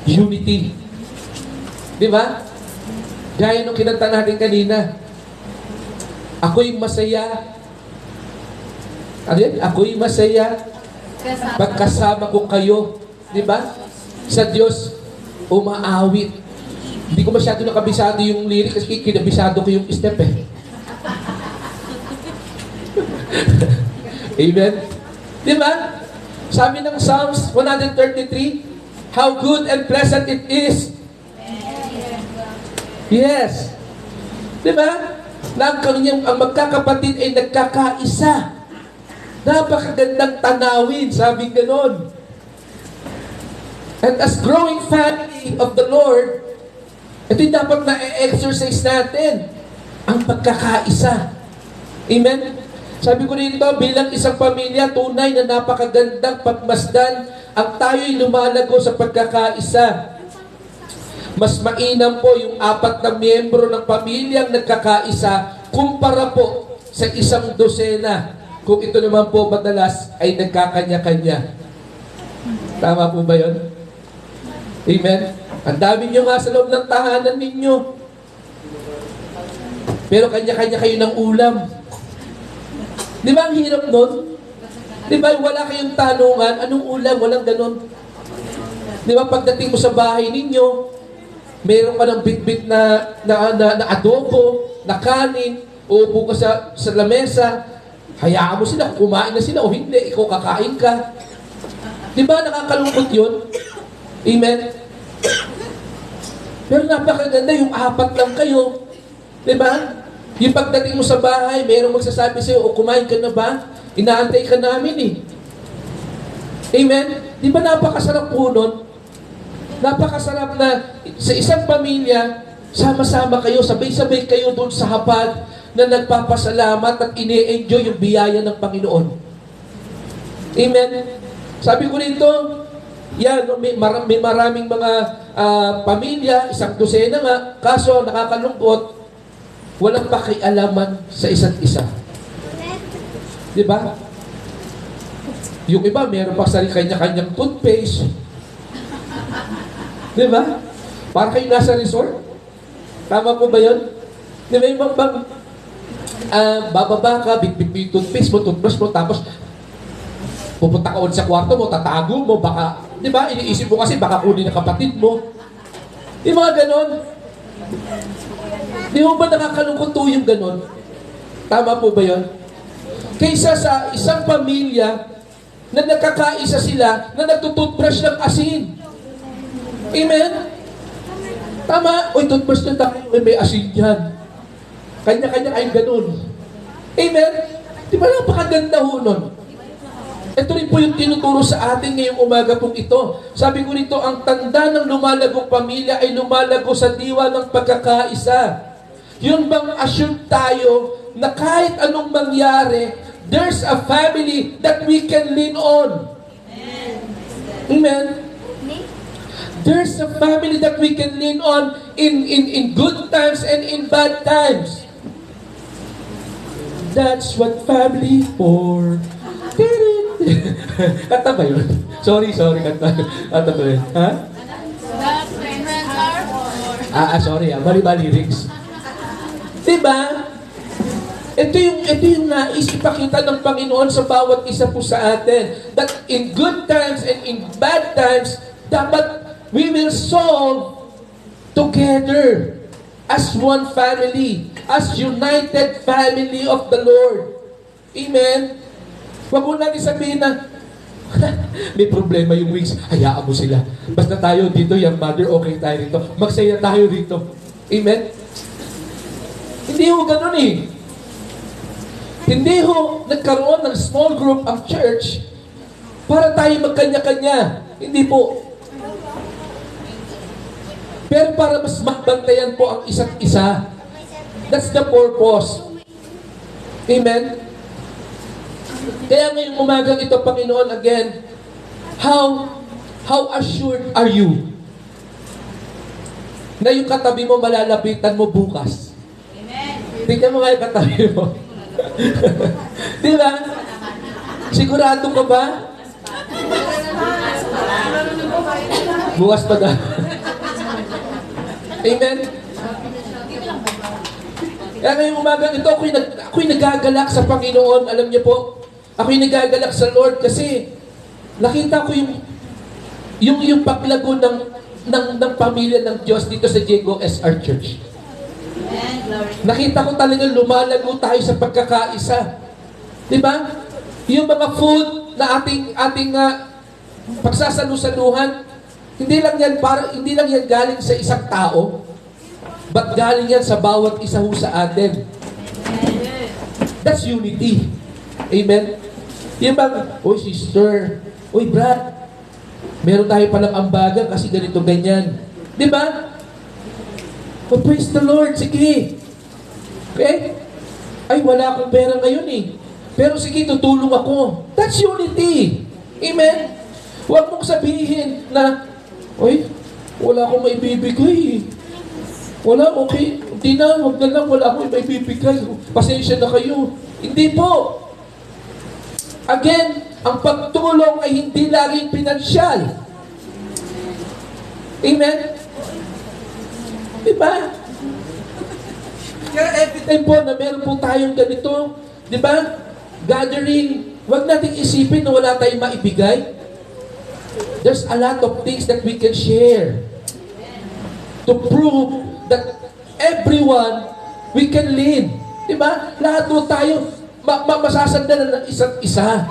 unity. Di ba? Gaya nung kinanta natin kanina, ako'y masaya. Ano yan? Ako'y masaya pagkasama ko kayo. Di ba? Sa Diyos, umaawit. Hindi ko masyado nakabisado yung lyric kasi kinabisado ko yung step Amen? Di ba? Sabi ng Psalms 133, how good and pleasant it is. Yes. Di ba? Na ang magkakapatid ay nagkakaisa. Napakagandang tanawin, sabi ganon. And as growing family of the Lord, ito'y dapat na-exercise natin ang pagkakaisa. Amen? Sabi ko dito, bilang isang pamilya, tunay na napakagandang pagmasdan ang tayo'y lumalago sa pagkakaisa. Mas mainam po yung 4 na miyembro ng pamilyang nagkakaisa kumpara po sa 1 dosena. Kung ito naman po madalas ay nagkakanya-kanya. Tama po ba yun? Amen? Ang dami nyo nga sa loob ng tahanan ninyo. Pero kanya-kanya kayo ng ulam. Di ba ang hirap nun? Di ba wala kayong tanungan, anong ulam? Walang ganun. Di ba pagdating mo sa bahay ninyo, mayroon ka ng bit-bit na adobo, na kanin, uupo ka sa lamesa, hayaan mo sila, kumain na sila o hindi, ikaw kakain ka. Di ba nakakalungkot yun? Amen? Pero napakaganda yung 4 lang kayo. Di ba? Yung pagdating mo sa bahay, mayroong magsasabi sa'yo, o kumain ka na ba? Inaantay ka namin eh. Amen? Di ba napakasarap po nun? Napakasarap na sa isang pamilya, sama-sama kayo, sabay-sabay kayo doon sa hapag na nagpapasalamat at ini-enjoy yung biyaya ng Panginoon. Amen? Sabi ko rito, yan, may maraming mga pamilya, isang dosena nga, kaso nakakalungkot, walang pakialaman sa isa't isa. Di ba? Yung iba, meron pa sarili kanya-kanyang toothpaste. Di ba? Para kayo nasa resort. Tama po ba yun? Di ba yung bababa ka, bitbit mo yung toothpaste mo, toothbrush mo, tapos pupunta ka ulit sa kwarto mo, tatago mo, baka, di ba? Iniisip mo kasi baka kunin ng kapatid mo. Yung mga ganon. Di mo ba nakakalungkot to yung ganon? Tama po ba yun? Kaysa sa isang pamilya na nakakaisa sila na nagtututbrush ng asin. Amen? Tama? Uy, toothbrush na tayo. May asin yan. Kanya-kanya ay ganun. Amen? Di ba napakaganda ho nun? Ito rin po yung tinuturo sa atin ngayong umaga pong ito. Sabi ko rito, ang tanda ng lumalagong pamilya ay lumalago sa diwa ng pagkakaisa. Yun bang assume tayo na kahit anong mangyari, there's a family that we can lean on. Amen? There's a family that we can lean on in good times and in bad times. That's what family for. Kanta ba yun? Sorry, kanta ba yun? Ha? Sorry, mali lyrics. Diba? Ito yung nais ipakita ng Panginoon sa bawat isa po sa atin. That in good times and in bad times, dapat we will solve together as one family, as united family of the Lord. Amen? Huwag mo natin sabihin na, may problema yung wings, hayaan mo sila. Basta tayo dito, yung mother, okay tayo rito. Magsaya tayo rito. Amen? Hindi ho ganun eh. Hindi ho nagkaroon ng small group ang church para tayo magkanya-kanya. Hindi po. Pero para mas magbantayan po ang isa't isa. That's the purpose. Amen? Kaya ngayong umagang ito, Panginoon, again, how assured are you na yung katabi mo malalapitan mo bukas? Tingnan mo nga yung katabi mo. Di ba? Sigurado ka ba? Bukas pa daw. Amen? Kaya ngayong umagang ito, ako'y nagagalak sa Panginoon. Alam niyo po, ako'y nagagalak sa Lord kasi nakita ko yung paglago ng pamilya ng Diyos dito sa Diego SR Church. Nakita ko talagang lumalago tayo sa pagkakaisa. Di ba? Yung mga food na ating pagsasalu-saluhan, hindi lang yan galing sa isang tao, but galing yan sa bawat isa ho sa atin. That's unity. Amen? Yung bang, oy sister, oy brad, meron tayo palang ambagan kasi ganito ganyan. Di ba? Oh, praise the Lord, sige. Okay? Ay, wala akong pera ngayon eh. Pero sige, tutulong ako. That's unity. Amen? Huwag mong sabihin na, oy, wala akong maibibigay. Wala, okay. Hindi na, huwag na lang, wala akong maibibigay. Pasensya na kayo. Hindi po. Again, ang pagtulong ay hindi laging pinansyal. Amen? Diba? Kaya every time po na meron po tayong ganito, diba? Gathering, huwag nating isipin na wala tayong maibigay. There's a lot of things that we can share to prove that everyone, we can lead. Diba? Lahat po tayo, masasandalan ng isa't isa.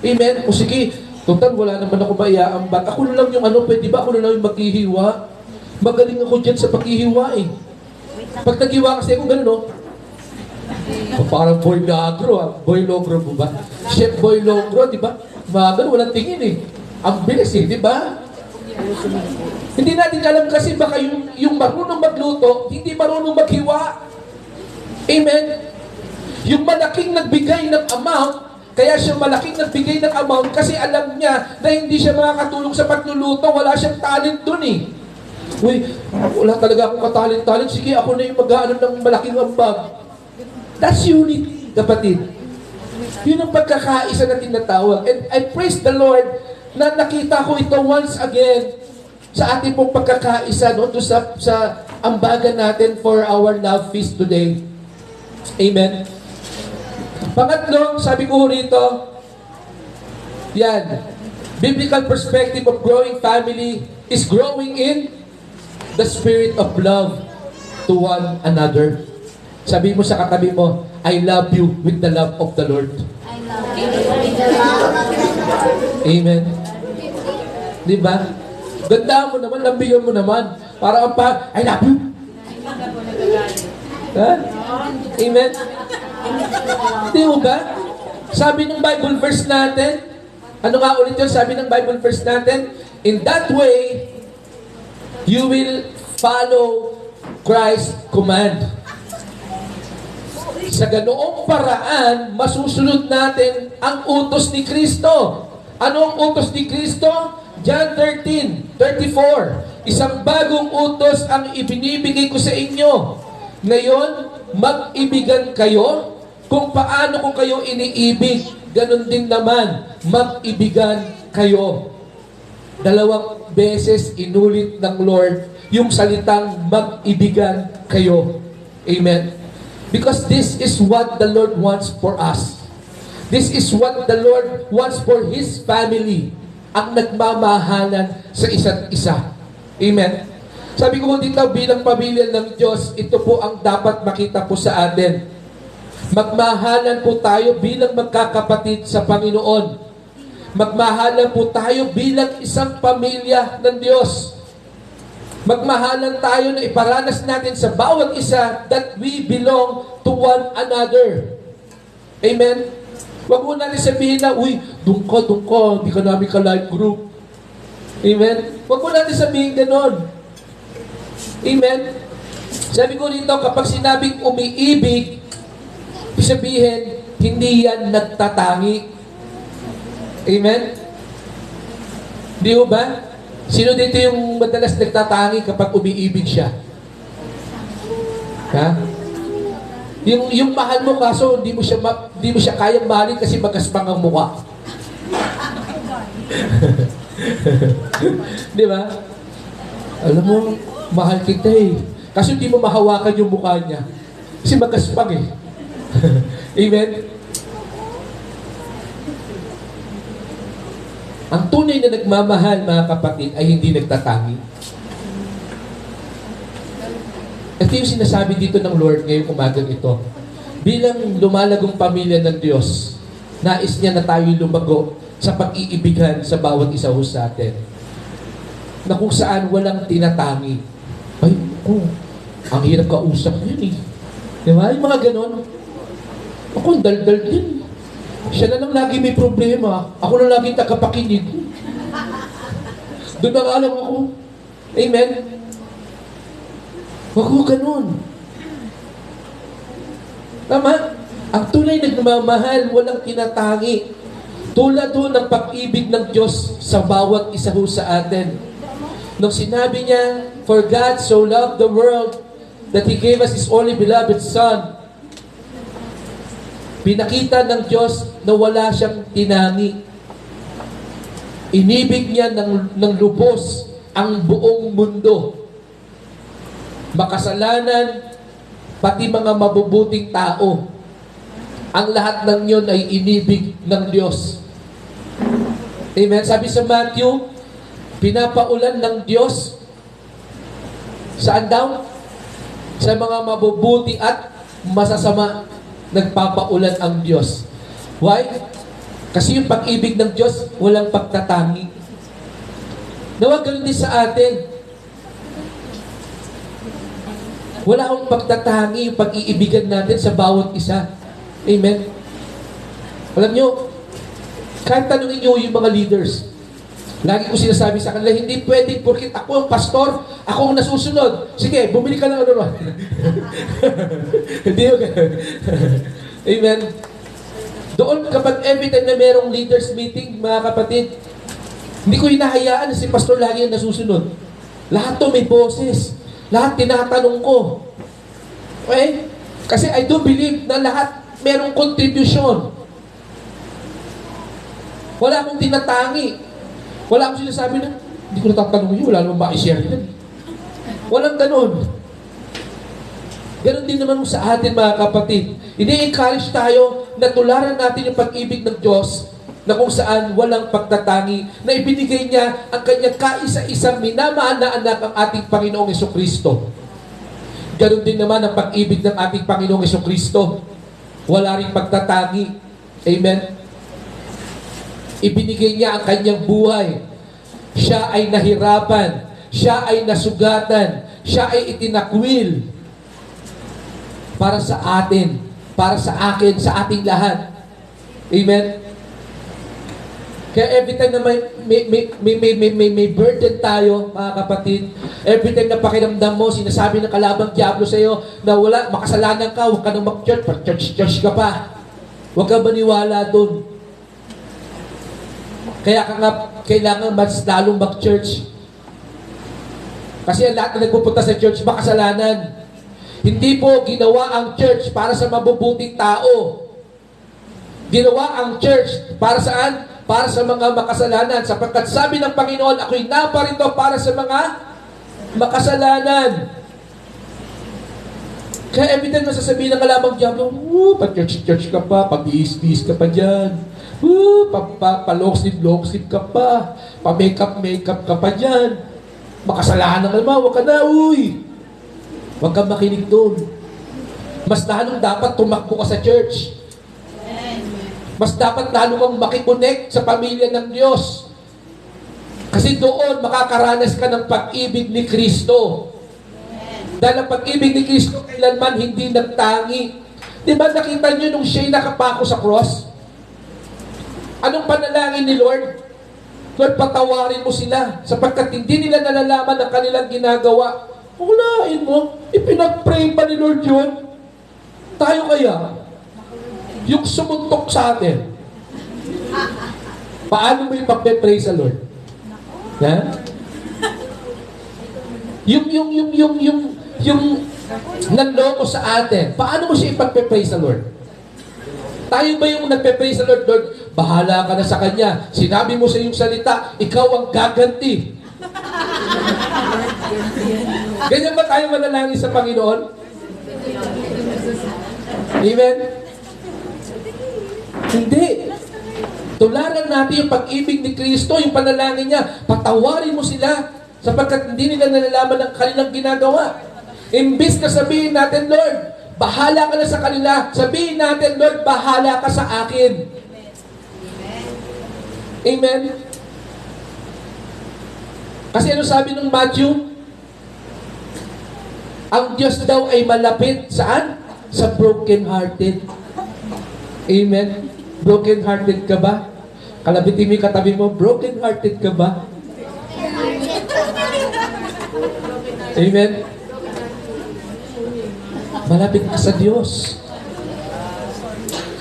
Amen? O sige, total, wala naman ako maiaambag. Ako na lang yung pwede ba? Ako na lang yung maghihiwa. Magaling ako dyan sa paghihiwa eh. Pag naghiwa kasi ako, gano'n, no? Parang Boy Logro, Boy Logro mo ba? Chef Boy Logro, di ba? Mga walang tingin eh. Ang bilis eh, di ba? Hindi natin alam kasi baka yung marunong magluto, hindi marunong maghiwa. Amen? Yung malaking nagbigay ng amount, kaya siya malaking nagbigay ng amount kasi alam niya na hindi siya makakatulong sa pagluluto, wala siyang talent dun eh. Uy, wala talaga akong katalent-talent, sige ako na yung mag-aanon ng malaking ambag. That's unity, kapatid. Yun ang pagkakaisa na tinatawag. And I praise the Lord na nakita ko ito once again sa ating pong pagkakaisa no, sa ambagan natin for our love feast today. Amen. Pangatlo, sabi ko rito, yan, biblical perspective of growing family is growing in the spirit of love to one another. Sabi mo sa katabi mo, I love you with the love of the Lord. Amen. Di ba? Ganda mo naman, lambigan mo naman. Para ang I love you. Ha? Amen. Di mo ba? Sabi ng Bible verse natin, ano nga ulit yun? Sabi ng Bible verse natin, in that way, you will follow Christ's command. Sa ganoong paraan, masusunod natin ang utos ni Kristo. Ano ang utos ni Kristo? John 13:34. Isang bagong utos ang ibinibigay ko sa inyo. Ngayon, mag-ibigan kayo kung paano ko kayo iniibig. Ganon din naman, mag-ibigan kayo. 2 beses inulit ng Lord yung salitang mag-ibigan kayo. Amen. Because this is what the Lord wants for us. This is what the Lord wants for His family. Ang nagmamahalan sa isa't isa. Amen. Sabi ko dito, bilang pamilya ng Diyos, ito po ang dapat makita po sa atin. Magmahalan po tayo bilang magkakapatid sa Panginoon. Magmahalan po tayo bilang isang pamilya ng Diyos. Magmahalan tayo na iparanas natin sa bawat isa that we belong to one another. Amen? Huwag mo natin sabihin na, uy, doon ka, hindi ka namin ka-life group. Amen? Huwag mo natin sabihin ganon. Amen? Sabi ko rito, kapag sinabing umiibig, sabihin, hindi yan nagtatangi. Amen? Di ba? Sino dito yung madalas nagtatangi kapag umiibig siya? Ha? Yung mahal mo kaso hindi mo siya kayang mahalin kasi magaspang ang mukha. Di ba? Alam mo, mahal kita eh. Kasi hindi mo mahawakan yung mukha niya. Kasi magaspang eh. Amen? Ang tunay na nagmamahal, mga kapatid, ay hindi nagtatangi. Ito yung sinasabi dito ng Lord ngayong umagang ito. Bilang lumalagong pamilya ng Diyos, nais niya na tayo lumago sa pag-iibigan sa bawat isa ho sa atin. Na kung saan walang tinatangi. Ay, ang hirap kausap yun eh. Di ba? Yung mga ganon. Ako, daldal din. Siya na lang lagi may problema. Ako na lagi tagapakinig. Doon na alam ako. Amen? Huwag ko ganun. Tama? Ang tunay na nagmamahal, walang tinatangi. Tulad doon ng pag-ibig ng Diyos sa bawat isa ho sa atin. Nung sinabi niya, for God so loved the world that He gave us His only beloved Son. Pinakita ng Diyos na wala siyang tinangi. Inibig niya ng lubos ang buong mundo. Makasalanan, pati mga mabubuting tao. Ang lahat ng yun ay inibig ng Diyos. Amen? Sabi sa Matthew, pinapaulan ng Diyos. Saan daw? Sa mga mabubuti at masasama. Nagpapaulan ang Diyos. Why? Kasi yung pag-ibig ng Diyos, walang pagtatangi. Nawag ganun din sa atin. Wala akong pagtatangi yung pag-iibigan natin sa bawat isa. Amen? Alam nyo, kahit tanungin nyo yung mga leaders, lagi ko sinasabi sa kanila, hindi pwedeng porkit ako ang pastor, ako ang nasusunod. Sige, bumili ka ng ano. Hindi yun. Amen? Doon, kapag every time na merong leaders meeting, mga kapatid, hindi ko hinahayaan na si pastor lagi ang nasusunod. Lahat to may boses. Lahat tinatanong ko. Okay? Kasi I do believe na lahat merong contribution. Wala akong tinatangi. Wala akong sinasabi na, hindi ko natatanong yun, wala naman ba i-share yun. Walang ganun. Ganon din naman sa atin, mga kapatid. Ini-encourage tayo na tularan natin yung pag-ibig ng Diyos na kung saan walang pagtatangi, na ibinigay niya ang kanyang kaisa-isang minamahal na anak ang ating Panginoong Jesucristo. Ganon din naman ang pag-ibig ng ating Panginoong Jesucristo. Wala rin pagtatangi. Amen? Ibinigay niya ang kanyang buhay. Siya ay nahirapan. Siya ay nasugatan. Siya ay itinakwil para sa atin, para sa akin, sa ating lahat. Amen? Kaya every time na may burden tayo, mga kapatid, every time na pakiramdam mo, sinasabi ng kalabang diablo sa iyo na wala, makasalanan ka, huwag ka nang mag-church, church ka pa. Huwag ka maniwala doon. Kaya ka nga, kailangan mas lalong mag-church. Kasi ang lahat na nagpupunta sa church, makasalanan. Hindi po ginawa ang church para sa mabubuting tao. Ginawa ang church para saan? Para sa mga makasalanan. Sapagkat sabi ng Panginoon, ako'y naparito para sa mga makasalanan. Kaya every time nasasabihin ng kalabang diablo, pa-church ka pa, pa-bihis-bihis ka pa dyan. Pa-loksip-loksip ka pa, pa-makeup-makeup ka pa dyan. Makasalanan ka naman, huwag ka na, uy. Huwag kang makinig doon. Mas lalong dapat tumakbo ka sa church. Mas dapat lalo kang makikonnect sa pamilya ng Diyos. Kasi doon makakaranas ka ng pag-ibig ni Kristo. Dahil ang pag-ibig ni Kristo kailanman hindi nagtangi. Di ba nakita nyo nung siya'y nakapako sa cross? Anong panalangin ni Lord? Lord, patawarin mo sila sapagkat hindi nila nalalaman ang kanilang ginagawa. Ulain mo, ipinag-pray pa ni Lord yun. Tayo kaya, yung sumuntok sa atin, paano mo ipag-pray sa Lord? Ha? Yung nanloko sa atin, paano mo siya ipag-pray sa Lord? Tayo ba yung nagpe-pray sa Lord? Lord, bahala ka na sa Kanya. Sinabi mo sa iyong salita, ikaw ang gaganti. Ganyan ba tayo manalangin sa Panginoon? Amen? Hindi. Tularan natin yung pag-ibig ni Kristo, yung panalangin niya. Patawarin mo sila sapagkat hindi nila nalalaman ang kanilang ginagawa. Imbis na sabihin natin, Lord, bahala ka na sa kanila. Sabihin natin, Lord, bahala ka sa akin. Amen? Kasi ano sabi ng Matthew? Ang Diyos daw ay malapit saan? Sa broken-hearted. Amen? Broken-hearted ka ba? Kalabitin mo yung katabi mo, broken-hearted ka ba? Amen? Malapit ka sa Diyos.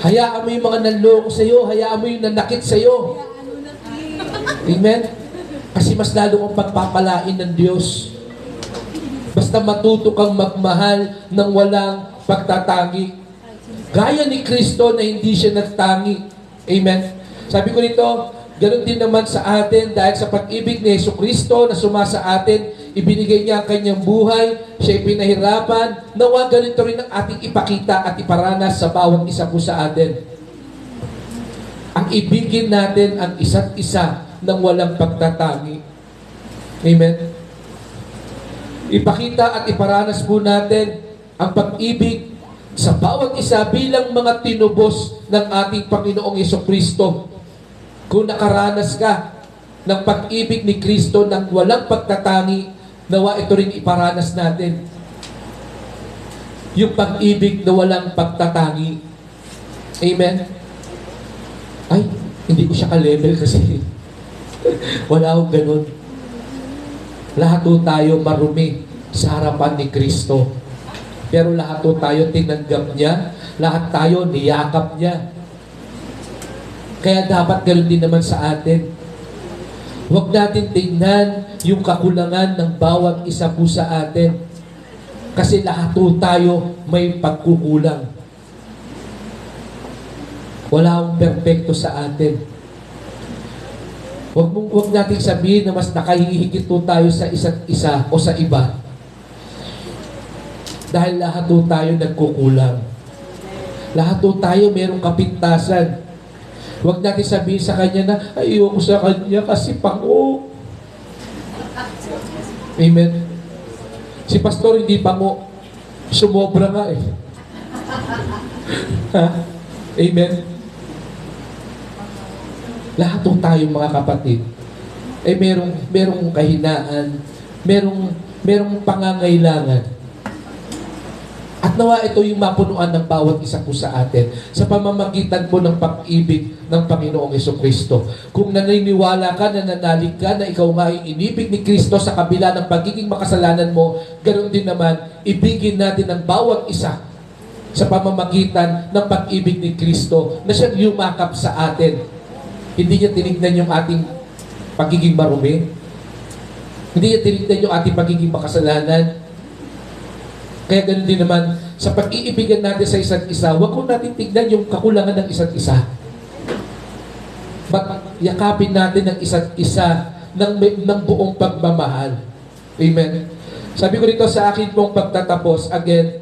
Hayaan mo yung mga nanloko sa iyo, hayaan mo yung nanakit sa iyo. Amen? Kasi mas lalo kang pagpapalain ng Diyos. Basta matuto kang magmahal ng walang pagtatangi. Gaya ni Kristo na hindi siya nagtangi. Amen? Sabi ko nito, ganoon din naman sa atin dahil sa pag-ibig ni Jesucristo na sumasa atin, ibinigay niya ang kanyang buhay, siya pinahirapan, nawa ganito rin ang ating ipakita at iparanas sa bawat isa po sa atin. Ang ibigin natin ang isa't isa ng walang pagtatangi. Amen? Ipakita at iparanas po natin ang pag-ibig sa bawat isa bilang mga tinubos ng ating Panginoong Jesucristo. Kung nakaranas ka ng pag-ibig ni Kristo ng walang pagtatangi, nawa ito rin iparanas natin. yung pag-ibig na walang pagtatangi. Amen? Ay, hindi ko siya ka-level kasi wala akong ganun. Lahat po tayo marumi sa harapan ni Kristo. Pero lahat po tayo tinanggap niya, lahat tayo niyakap niya. Kaya dapat ganoon din naman sa atin. Huwag natin tingnan yung kakulangan ng bawat isa po sa atin. Kasi lahat po tayo may pagkukulang. Wala akong perfecto sa atin. Huwag natin sabihin na mas nakahihigit po tayo sa isa't isa o sa iba. Dahil lahat po tayo nagkukulang. Lahat po tayo mayroong kapintasan. Huwag natin sabihin sa kanya na, ayoko sa kanya kasi pango. Amen. Si pastor hindi pango. Sumobra nga eh. Ha? Amen. Lahat po tayo mga kapatid ay merong kahinaan, merong pangangailangan. At nawa ito yung mapunuan ng bawat isa po sa atin sa pamamagitan po ng pag-ibig ng Panginoong Jesucristo. Kung naniniwala ka, nananalig ka na ikaw nga ay inibig ni Kristo sa kabila ng pagiging makasalanan mo, ganoon din naman, ibigin natin ang bawat isa sa pamamagitan ng pag-ibig ni Kristo na siyang yumakap sa atin. Hindi niya tinignan yung ating pagiging marumi. Hindi niya tinignan yung ating pagiging makasalanan. Kaya ganoon din naman, sa pag-iibigan natin sa isa't isa, huwag ko natin tignan yung kakulangan ng isa't isa. But yakapin natin ang isa't isa ng buong pagmamahal. Amen. Sabi ko dito sa akin pong pagtatapos, again,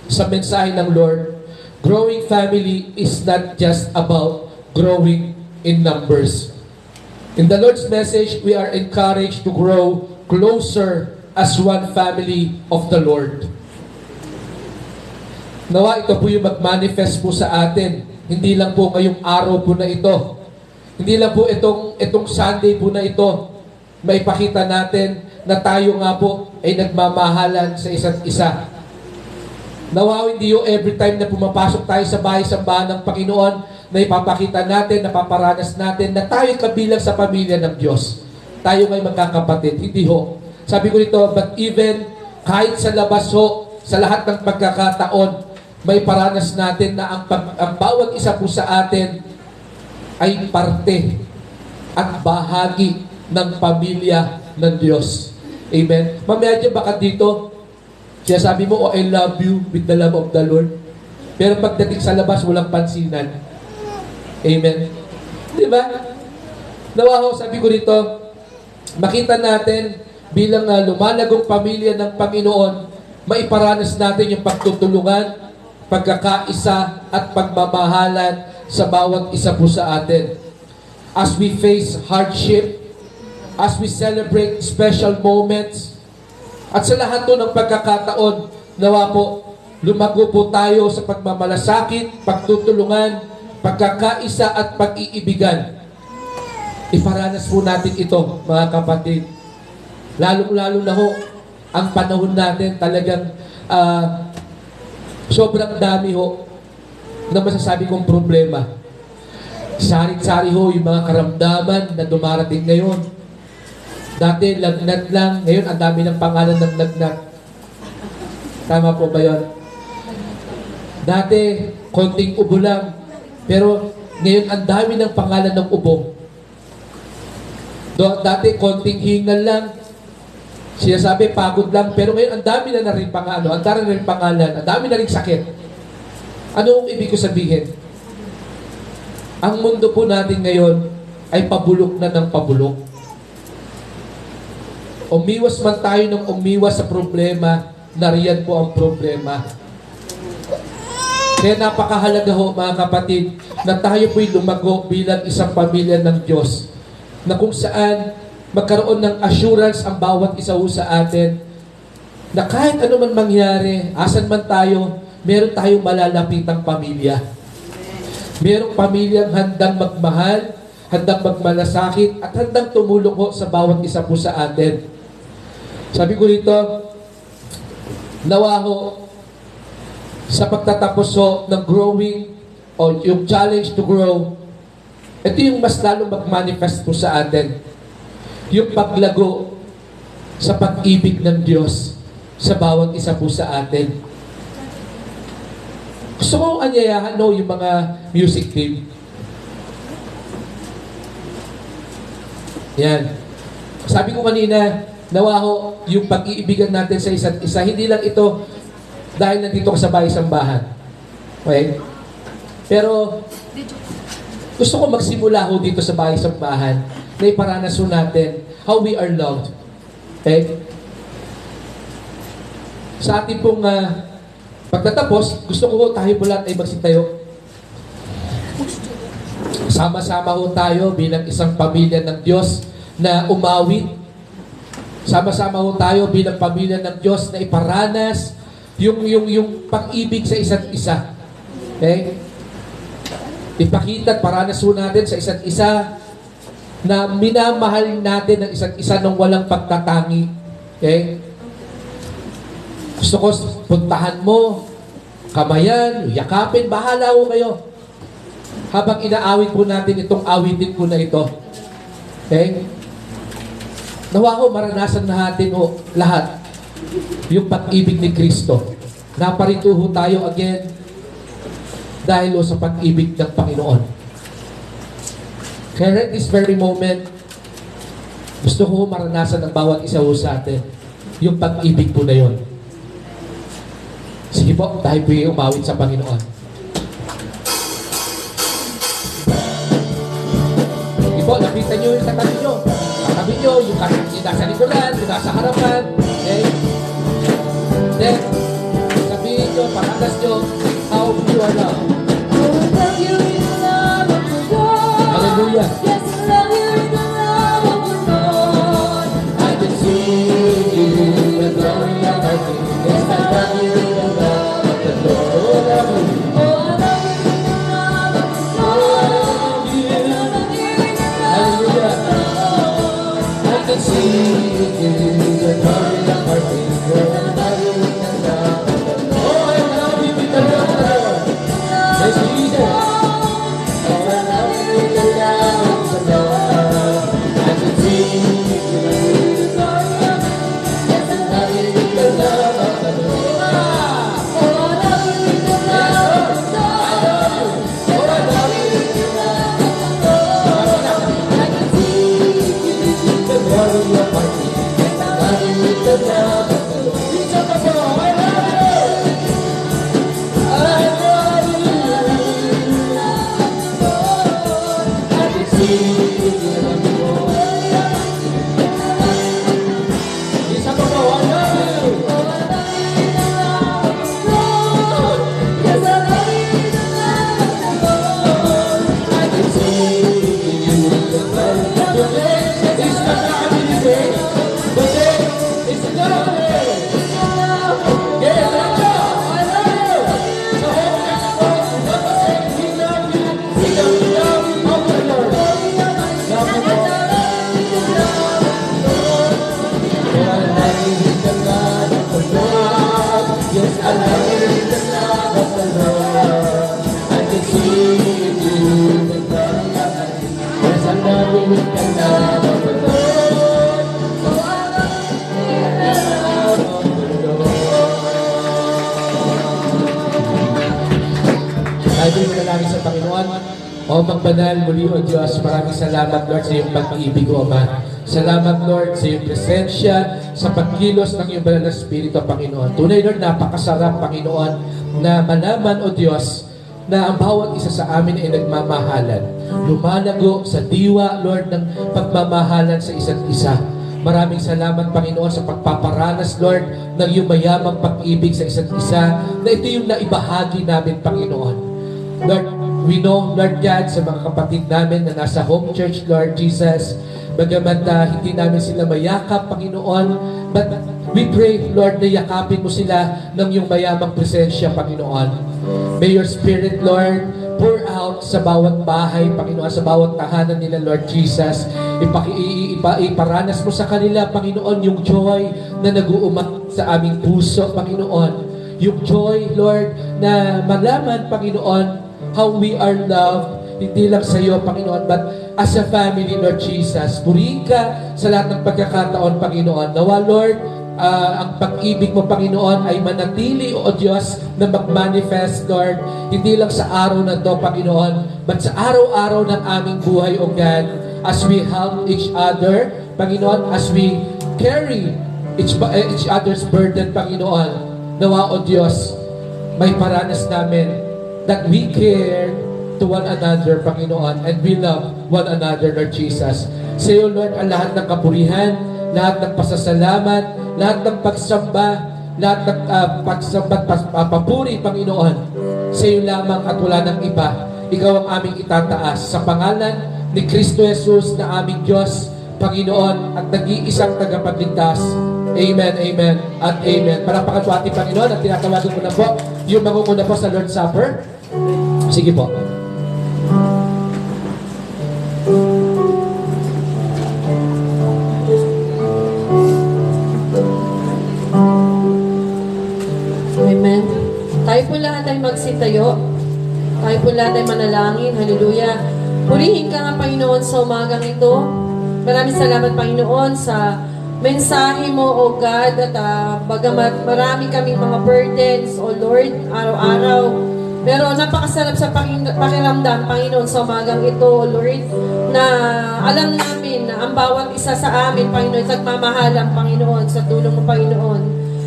sa mensahe ng Lord, growing family is not just about growing in numbers. In the Lord's message, we are encouraged to grow closer as one family of the Lord. Nawa ito po yung mag-manifest po sa atin. Hindi lang po ngayong araw po na ito. Hindi lang po itong Sunday po na ito. Maipakita natin na tayo nga po ay nagmamahalan sa isa't isa. Nawa hindi yung every time na pumapasok tayo sa bahay-sambahan ng Panginoon na ipapakita natin, napaparanas natin na tayo kabilang sa pamilya ng Diyos. Tayo ngay magkakapatid. Hindi ho. Sabi ko dito, but even kahit sa labas ho, sa lahat ng pagkakataon, may paranas natin na ang bawat isa po sa atin ay parte at bahagi ng pamilya ng Diyos. Amen? Mamaya dyan baka dito, siya sabi mo, oh, I love you with the love of the Lord. Pero pagdating sa labas, walang pansinan. Amen? Di ba? Nawa ho, sabi ko dito, makita natin bilang lumalagong pamilya ng Panginoon, maiparanas natin yung pagtutulungan, pagkakaisa at pagmamahalan sa bawat isa po sa atin. As we face hardship, as we celebrate special moments, at sa lahat po ng pagkakataon, nawa po, lumago po tayo sa pagmamalasakit, pagtutulungan, pagkakaisa at pag-iibigan. Iparanas po natin ito, mga kapatid. Lalong-lalo na ho, ang panahon natin talagang sobrang dami ho na masasabi kong problema. Sari-sari ho yung mga karamdaman na dumarating ngayon. Dati lagnat lang, ngayon ang dami ng pangalan ng lagnat. Tama po ba yun? Dati konting ubo lang, pero ngayon ang dami ng pangalan ng ubo. Dati konting hingal lang, sinasabi pagod lang, pero ngayon ang dami na rin pangalan, ang dami na rin pangalan, ang dami na rin sakit. Ano ang ibig ko sabihin? Ang mundo po natin ngayon ay pabulok na ng pabulok. Umiwas man tayo ng umiwas sa problema, nariyan po ang problema. Kaya napakahalaga ho, mga kapatid, na tayo po'y lumago bilang isang pamilya ng Diyos, na kung saan magkaroon ng assurance ang bawat isa ho sa atin, na kahit ano man mangyari, asan man tayo, meron tayong malalapitang pamilya. Merong pamilyang handang magmahal, handang magmalasakit, at handang tumulong ho sa bawat isa po sa atin. Sabi ko dito, nawa ho, sa pagtatapos ng growing o yung challenge to grow, ito yung mas lalong mag-manifest po sa atin. Yung paglago sa pag-ibig ng Diyos sa bawat isa po sa atin. Gusto kong anyayahan yung mga music team. Yan. Sabi ko kanina, nawa ho, yung pag-iibigan natin sa isa't isa, hindi lang ito dahil nandito ka sa bahay-sambahan. Okay? Pero, gusto ko magsimula ho dito sa bahay-sambahan na iparanas ho natin how we are loved. Okay? Sa ating pong pagtatapos, gusto ko tayo po lahat ay magsitayo. Sama-sama ho tayo bilang isang pamilya ng Diyos na umawit. Sama-sama ho tayo bilang pamilya ng Diyos na iparanas yung pag-ibig sa isa't isa. Okay? Ipakita at paranas ho natin sa isa't isa na minamahal natin ang isa't isa ng walang pagtatangi. Okay? Gusto ko puntahan mo, kamayan, yakapin, bahala ho kayo. Habang inaawit po natin itong awitin ko na ito. Okay? Nawa ko, maranasan natin lahat yung pag-ibig ni Kristo. Naparito ho tayo again dahil sa pag-ibig ng Panginoon. Kaya at this very moment, gusto ko maranasan ng bawat isa ho sa atin yung pag-ibig po na yun. Sige po, tayo po yung umawit sa Panginoon. Sige po, lapitan nyo yung katabi nyo. Katabi nyo, yung nasa likuran, yung nasa harapan. Okay? Then, sabihin nyo, paranas nyo, how you are loved. Hallelujah. Yes, I love you in the love of the Lord. I can see you, the glory of my King. Yes, I love you in the love of the Lord. Oh, I love you in the love of the Lord. Yes, I love you in the love of the Lord. I can see you, the glory of my King. Yes, I love you in the love of the Lord. Oh, I love you in the love of the Lord. Yes, Jesus. Oh, I love you in the love of the Lord. I can see you, the glory of my King. Yes, I love you in the love of the Lord. Oh, I love you in the love of the Lord. Oh, I love you in the love of the Lord. I can see you, the glory of my King. Yes, I love you in the love of the Lord. Reach up and go, I love you. I love you. I can see you, the glory of my King. Reach up and go, I love you. Oh, I love you in the love of the Lord. Yes, I love you in the love of the Lord. I can see you, the glory of the Lord. It's not happening today. Today is the glory. Yeah, let's go. I love you. So hold that voice. Let us say, we love you. We love you. Love you, oh my Lord. Love you, Lord. Oh, I love you in the love of the Lord. Yes, I love you in the love of the Lord. I can see you, the glory of the King. Yes, I love you in the love of the Lord. Oh, I love you in the love of the Lord. Tayo po manalangin sa Panginoon. O magbanal muli o Diyos, maraming salamat Lord sa iyong pag-ibig o Ama. Salamat Lord sa iyong presensya, sa pagkilos ng iyong banal na Espiritu, Panginoon. Tunay Lord, napakasarap Panginoon na malaman o Diyos na ang bawat isa sa amin ay nagmamahalan. Lumalago sa diwa Lord ng pagmamahalan sa isa't isa. Maraming salamat Panginoon sa pagpaparanas Lord ng iyong mayamang pag-ibig sa isa't isa na ito yung naibahagi namin Panginoon. Lord, we know, Lord God, sa mga kapatid namin na nasa home church, Lord Jesus, bagamat hindi namin sila mayakap, Panginoon, but we pray, Lord, na yakapin mo sila ng iyong mayamang presensya, Panginoon. May your Spirit, Lord, pour out sa bawat bahay, Panginoon, sa bawat tahanan nila, Lord Jesus. Iparanas mo sa kanila, Panginoon, yung joy na nag-uumat sa aming puso, Panginoon. yung joy, Lord, na malaman, Panginoon, how we are loved, hindi lang sa iyo, Panginoon, but as a family, Lord Jesus. Purihin ka sa lahat ng pagkakataon, Panginoon. Nawa, Lord, ang pag-ibig mo, Panginoon, ay manatili, O Diyos, na mag-manifest, Lord, hindi lang sa araw na to, Panginoon, but sa araw-araw ng aming buhay, O God, as we help each other, Panginoon, as we carry each other's burden, Panginoon. Nawa, O Diyos, may paranas namin that we care to one another, Panginoon, and we love one another, Lord Jesus. Sa iyo, Lord, ang lahat ng kapurihan, lahat ng pasasalamat, lahat ng pagsamba, lahat ng pagsamba at papuri, Panginoon. Sa iyo lamang at wala ng iba. Ikaw ang aming itataas sa pangalan ni Kristo Jesus na aming Diyos, Panginoon, at nag-iisang tagapagligtas. Amen, amen, at amen. Palakpakan po ating Panginoon at tinatawagan ko na po yung mangunguna po sa Lord's Supper. Sige po. Amen. Tayo po lahat ay magsitayo. Tayo po lahat ay manalangin. Hallelujah. Purihin ka nga, Panginoon, sa umagang ito. Maraming salamat, Panginoon, sa mensahe mo, O God, at bagamat marami kaming mga burdens, O Lord, araw-araw. Pero napakasarap sa pakiramdam, Panginoon, sa umagang ito, O Lord, na alam namin na ang bawat isa sa amin, Panginoon, nagmamahalang, Panginoon, sa tulong mo, Panginoon.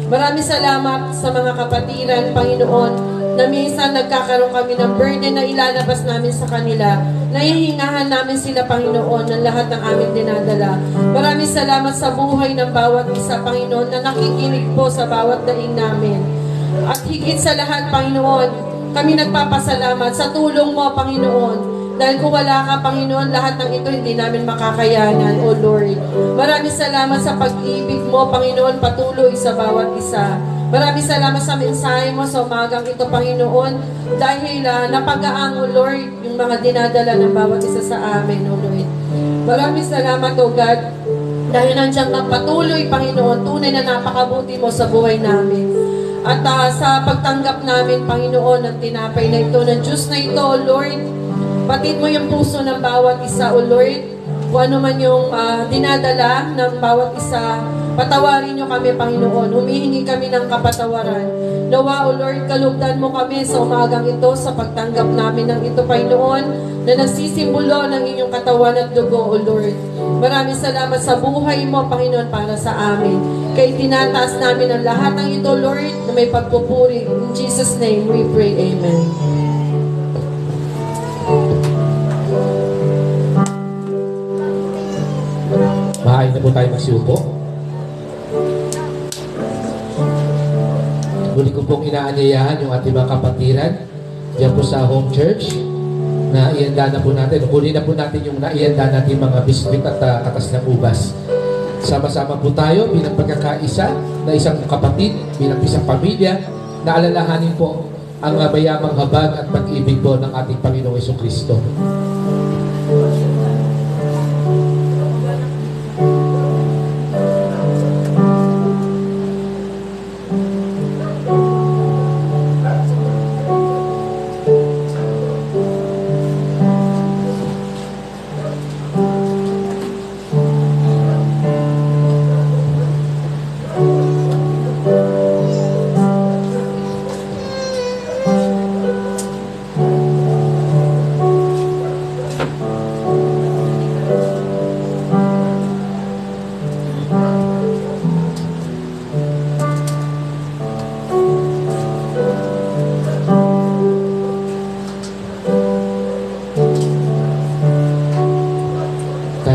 Maraming salamat sa mga kapatiran, Panginoon, na minsan nagkakaroon kami ng burden na ilalabas namin sa kanila. Nahihingahan namin sila, Panginoon, ng lahat ng aming dinadala. Maraming salamat sa buhay ng bawat isa, Panginoon, na nakikinig po sa bawat daing namin. At higit sa lahat, Panginoon, kami nagpapasalamat sa tulong mo, Panginoon. Dahil kung wala ka, Panginoon, lahat ng ito hindi namin makakayanan, O Lord. Maraming salamat sa pag-ibig mo, Panginoon, patuloy sa bawat isa. Maraming salamat sa mensahe mo sa umagang ito, Panginoon, dahil napagaang, O Lord, yung mga dinadala ng bawat isa sa amin, O Lord. Maraming salamat, O God, dahil nandiyan kang patuloy, Panginoon, tunay na napakabuti mo sa buhay namin. At sa pagtanggap namin, Panginoon, ng tinapay na ito, ng Diyos na ito, O Lord, patid mo yung puso ng bawat isa, O Lord. Kung ano man yung dinadala ng bawat isa, patawarin nyo kami, Panginoon. Humihingi kami ng kapatawaran. Nawa, O Lord, kalugdan mo kami sa umagang ito sa pagtanggap namin ng ito, Panginoon, na nagsisimbolo ng inyong katawan at dugo, O Lord. Maraming salamat sa buhay mo, Panginoon, para sa amin. Kaya tinataas namin ang lahat ng ito, Lord, na may pagpupuri. In Jesus' name we pray. Amen. Maaari na po tayo magsiupo. Muli ko pong inaanyayahan yung ating mga kapatiran diyan po sa home church na ianda na po natin. Huli na po natin yung naianda natin mga biskwit at katas ng ubas. Sama-sama po tayo bilang pagkakaisa na isang kapatid, bilang isang pamilya na alalahanin po ang mayamang habag at pag-ibig po ng ating Panginoong Jesucristo.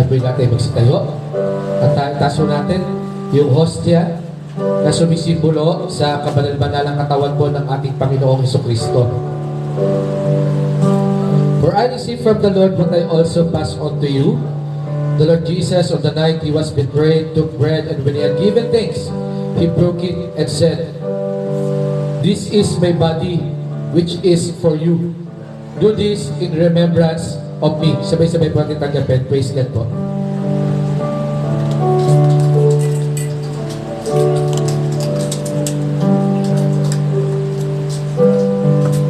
Pwede natin magsitayo at taso natin yung hostia na sumisimbolo sa kabanal-banalang katawan po ng ating Panginoong Jesucristo. For I received from the Lord what I also pass on to you. The Lord Jesus, on the night He was betrayed, took bread, and when He had given thanks, He broke it and said, "This is my body, which is for you. Do this in remembrance of me." Sabay-sabay po natin tanggapin. Praise God po.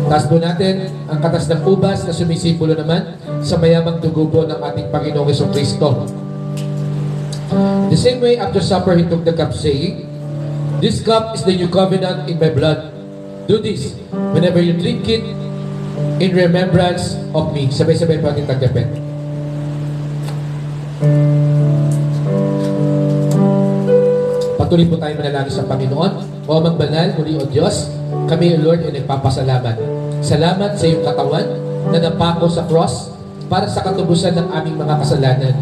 Taas po natin ang katas ng ubas na sumisimbolo naman sa mayamang dugo po ng ating Panginoong Jesucristo. The same way, after supper, he took the cup saying, "This cup is the new covenant in my blood. Do this whenever you drink it in remembrance of me." Sabay-sabay po natin tanggapin. Patuloy po tayo manalangin sa Panginoon. O Amang Banal, muli o Diyos, kami, O Lord, ay nagpapasalamat. Salamat sa iyong katawan na napako sa cross para sa katubusan ng aming mga kasalanan.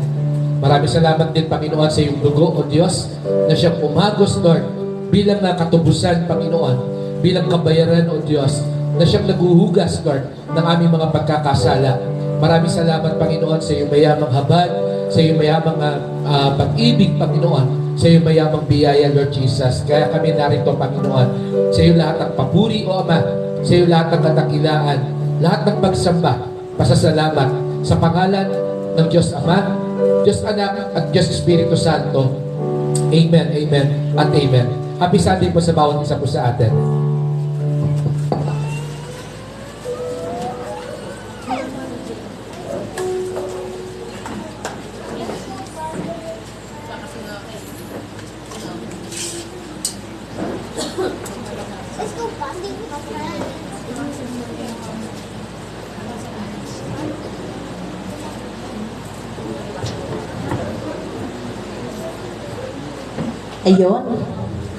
Maraming salamat din, Panginoon, sa iyong dugo, O Diyos, na siyang umagos, Lord, bilang katubusan, Panginoon, bilang kabayaran, O Diyos, na siyang naguhugas, Lord, ng aming mga pagkakasala. Maraming salamat, Panginoon, sa iyong mayamang habag, sa iyong mayamang pag-ibig, Panginoon, sa iyong mayamang biyaya, Lord Jesus. Kaya kami narito, Panginoon, sa iyo lahat ng papuri, O Ama, sa iyo lahat ng kadakilaan, lahat ng pagsamba, pasasalamat sa pangalan ng Diyos Ama, Diyos Anak, at Diyos Espiritu Santo. Amen, amen, at amen. Happy Sunday po sa bawat isa po sa atin. Ayun.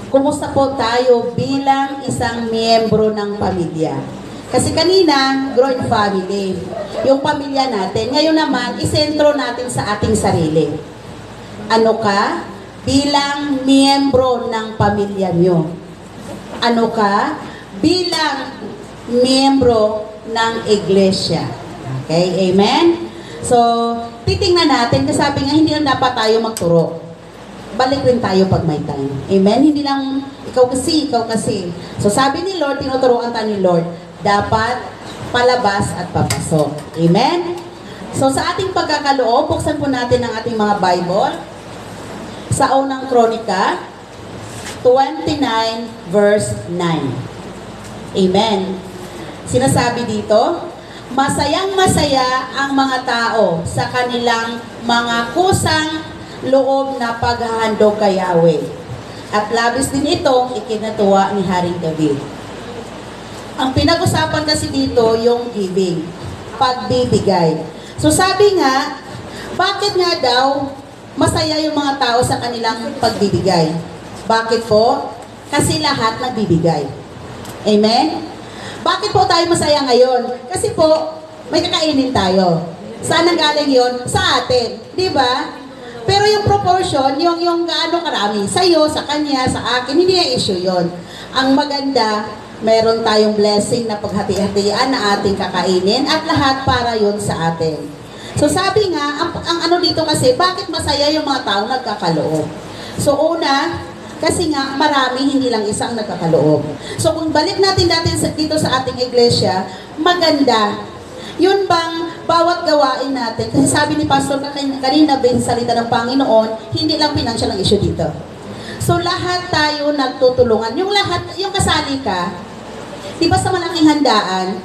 Kumusta po tayo bilang isang miyembro ng pamilya? Kasi kanina, growing family, yung pamilya natin. Ngayon naman, isentro natin sa ating sarili. Ano ka bilang miyembro ng pamilya nyo? Ano ka bilang miyembro ng iglesia? Okay, amen? So, titingnan natin, kasi sabi nga, hindi lang dapat tayo magturo. Balik rin tayo pag may time. Amen? Hindi lang ikaw kasi, ikaw kasi. So sabi ni Lord, tinuturuan tayo ni Lord, dapat palabas at papasok. Amen? So sa ating pagkakaloob, buksan po natin ang ating mga Bible sa unang Kronika 29 verse 9. Amen? Sinasabi dito, masayang masaya ang mga tao sa kanilang mga kusang loob na paghahandog kay Yahweh. At labis din itong ikinatuwa ni Haring David. Ang pinag-usapan kasi dito yung giving, pagbibigay. So sabi nga, bakit nga daw masaya yung mga tao sa kanilang pagbibigay? Bakit po? Kasi lahat nagbibigay. Amen? Bakit po tayo masaya ngayon? Kasi po, may kakainin tayo. Saan nanggaling yun? Sa atin. Di ba? Pero yung proportion, yung gaano karami, sa'yo, sa kanya, sa akin, hindi na issue yon. Ang maganda, meron tayong blessing na paghati-hatian na ating kakainin at lahat para yon sa atin. So sabi nga, ang ano dito kasi, bakit masaya yung mga tao nagkakaloob? So una, kasi nga marami, hindi lang isang nagkakaloob. So kung balik natin dito sa ating iglesia, maganda. Yun bang bawat gawain natin, kasi sabi ni Pastor kanina sa salita ng Panginoon, hindi lang financial ang issue dito. So lahat tayo nagtutulungan. Yung lahat, yung kasali ka, di ba sa malaking handaan,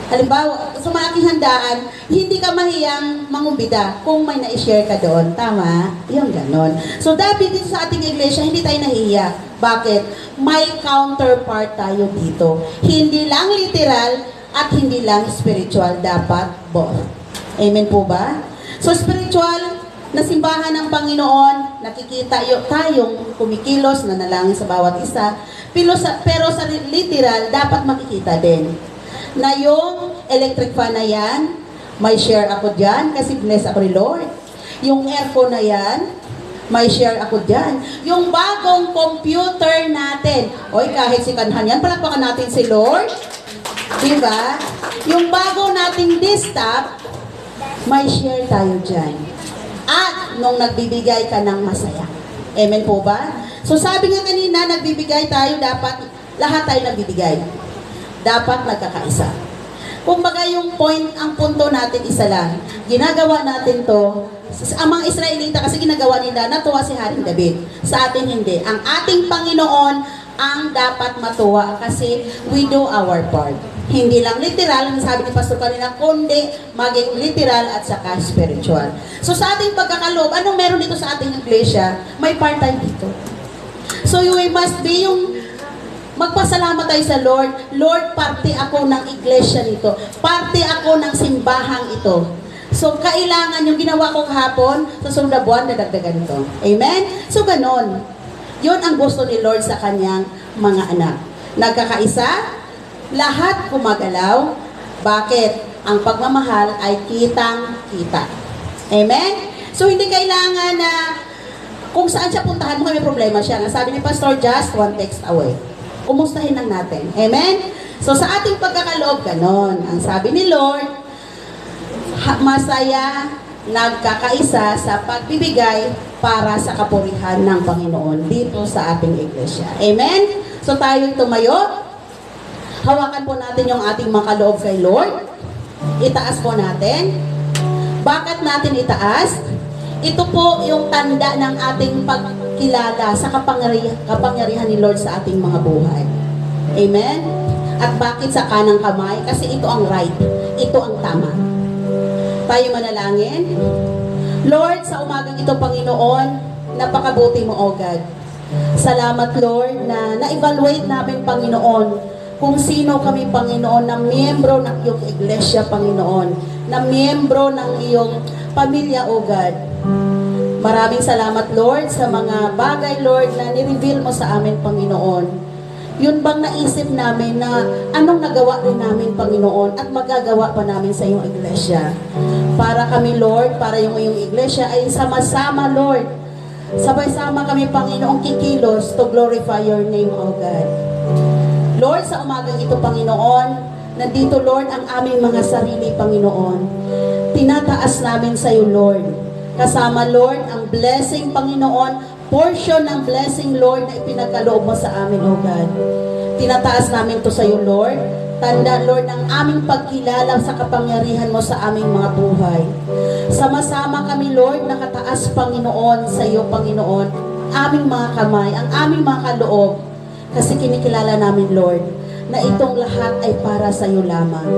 halimbawa, sa malaking handaan, hindi ka mahiyang mangumbida kung may na-share ka doon. Tama? Yung ganon. So dapat dito sa ating iglesia, hindi tayo nahiya. Bakit? May counterpart tayo dito. Hindi lang literal, at hindi lang spiritual, dapat both. Amen po ba? So spiritual na simbahan ng Panginoon, nakikita tayong kumikilos na nalangin sa bawat isa, pero sa literal, dapat makikita din na yung electric fan na yan, may share ako dyan kasi bless ako ni Lord. Yung aircon na yan, may share ako dyan. Yung bagong computer natin, oy kahit si Kanhan yan, palakpakan natin si Lord. Diba? Yung bago nating desktop, may share tayo dyan. At nung nagbibigay ka ng masaya. Amen po ba? So sabi nga kanina, nagbibigay tayo, dapat lahat tayo nagbibigay. Dapat nagkakaisa. Kung bagay yung ang punto natin isa lang. Ginagawa natin to, ang mga Israelita kasi ginagawa nila, natuwa si Haring David. Sa atin hindi. Ang ating Panginoon ang dapat matuwa kasi we do our part. Hindi lang literal, ang sabi ni Pastor kanina, kundi maging literal at saka spiritual. So sa ating pagkakaloob, anong meron dito sa ating iglesia? May part-time dito. So we must be yung magpasalamat tayo sa Lord. Lord, parte ako ng iglesia nito. Parte ako ng simbahang ito. So kailangan yung ginawa ko kahapon, sa sunod na buwan, dadagdagan ito. Amen? So ganon. Yun ang gusto ni Lord sa kanyang mga anak. Nagkakaisa, lahat gumagalaw. Bakit? Ang pagmamahal ay kitang-kita. Amen? So, hindi kailangan na kung saan siya puntahan mo, may problema siya. Ang sabi ni Pastor, just one text away. Kumustahin lang natin. Amen? So, sa ating pagkakaloob, ganon. Ang sabi ni Lord, masaya, nagkakaisa sa pagbibigay para sa kapurihan ng Panginoon dito sa ating iglesia. Amen? So, tayo'y tumayo. Hawakan po natin yung ating makaloob kay Lord. Itaas po natin. Bakit natin itaas? Ito po yung tanda ng ating pagkilala sa kapangyarihan ni Lord sa ating mga buhay. Amen? At bakit sa kanang kamay? Kasi ito ang right. Ito ang tama. Tayo manalangin. Lord, sa umagang ito, Panginoon, napakabuti mo, O God. Salamat, Lord, na na-evaluate namin, Panginoon, kung sino kami, Panginoon, na miyembro ng iyong iglesia, Panginoon, na miyembro ng iyong pamilya, O God. Maraming salamat, Lord, sa mga bagay, Lord, na nireveal mo sa amin, Panginoon. Yun bang naisip namin na anong nagawa rin namin, Panginoon, at magagawa pa namin sa iyong iglesia. Para kami, Lord, para yung iyong iglesia ay sama-sama, Lord. Sabay-sama kami, Panginoon, kikilos to glorify your name, O God. Lord, sa umagang ito, Panginoon, nandito, Lord, ang aming mga sarili, Panginoon. Tinataas namin sa iyo, Lord. Kasama, Lord, ang blessing, Panginoon, portion ng blessing, Lord, na ipinagkaloob mo sa amin, O God. Tinataas namin to sa iyo, Lord. Tanda, Lord, ng aming pagkilala sa kapangyarihan mo sa aming mga buhay. Sama-sama kami, Lord, nakataas, Panginoon, sa iyo, Panginoon, aming mga kamay, ang aming mga kaloob. Kasi kinikilala namin, Lord, na itong lahat ay para sa iyo lamang.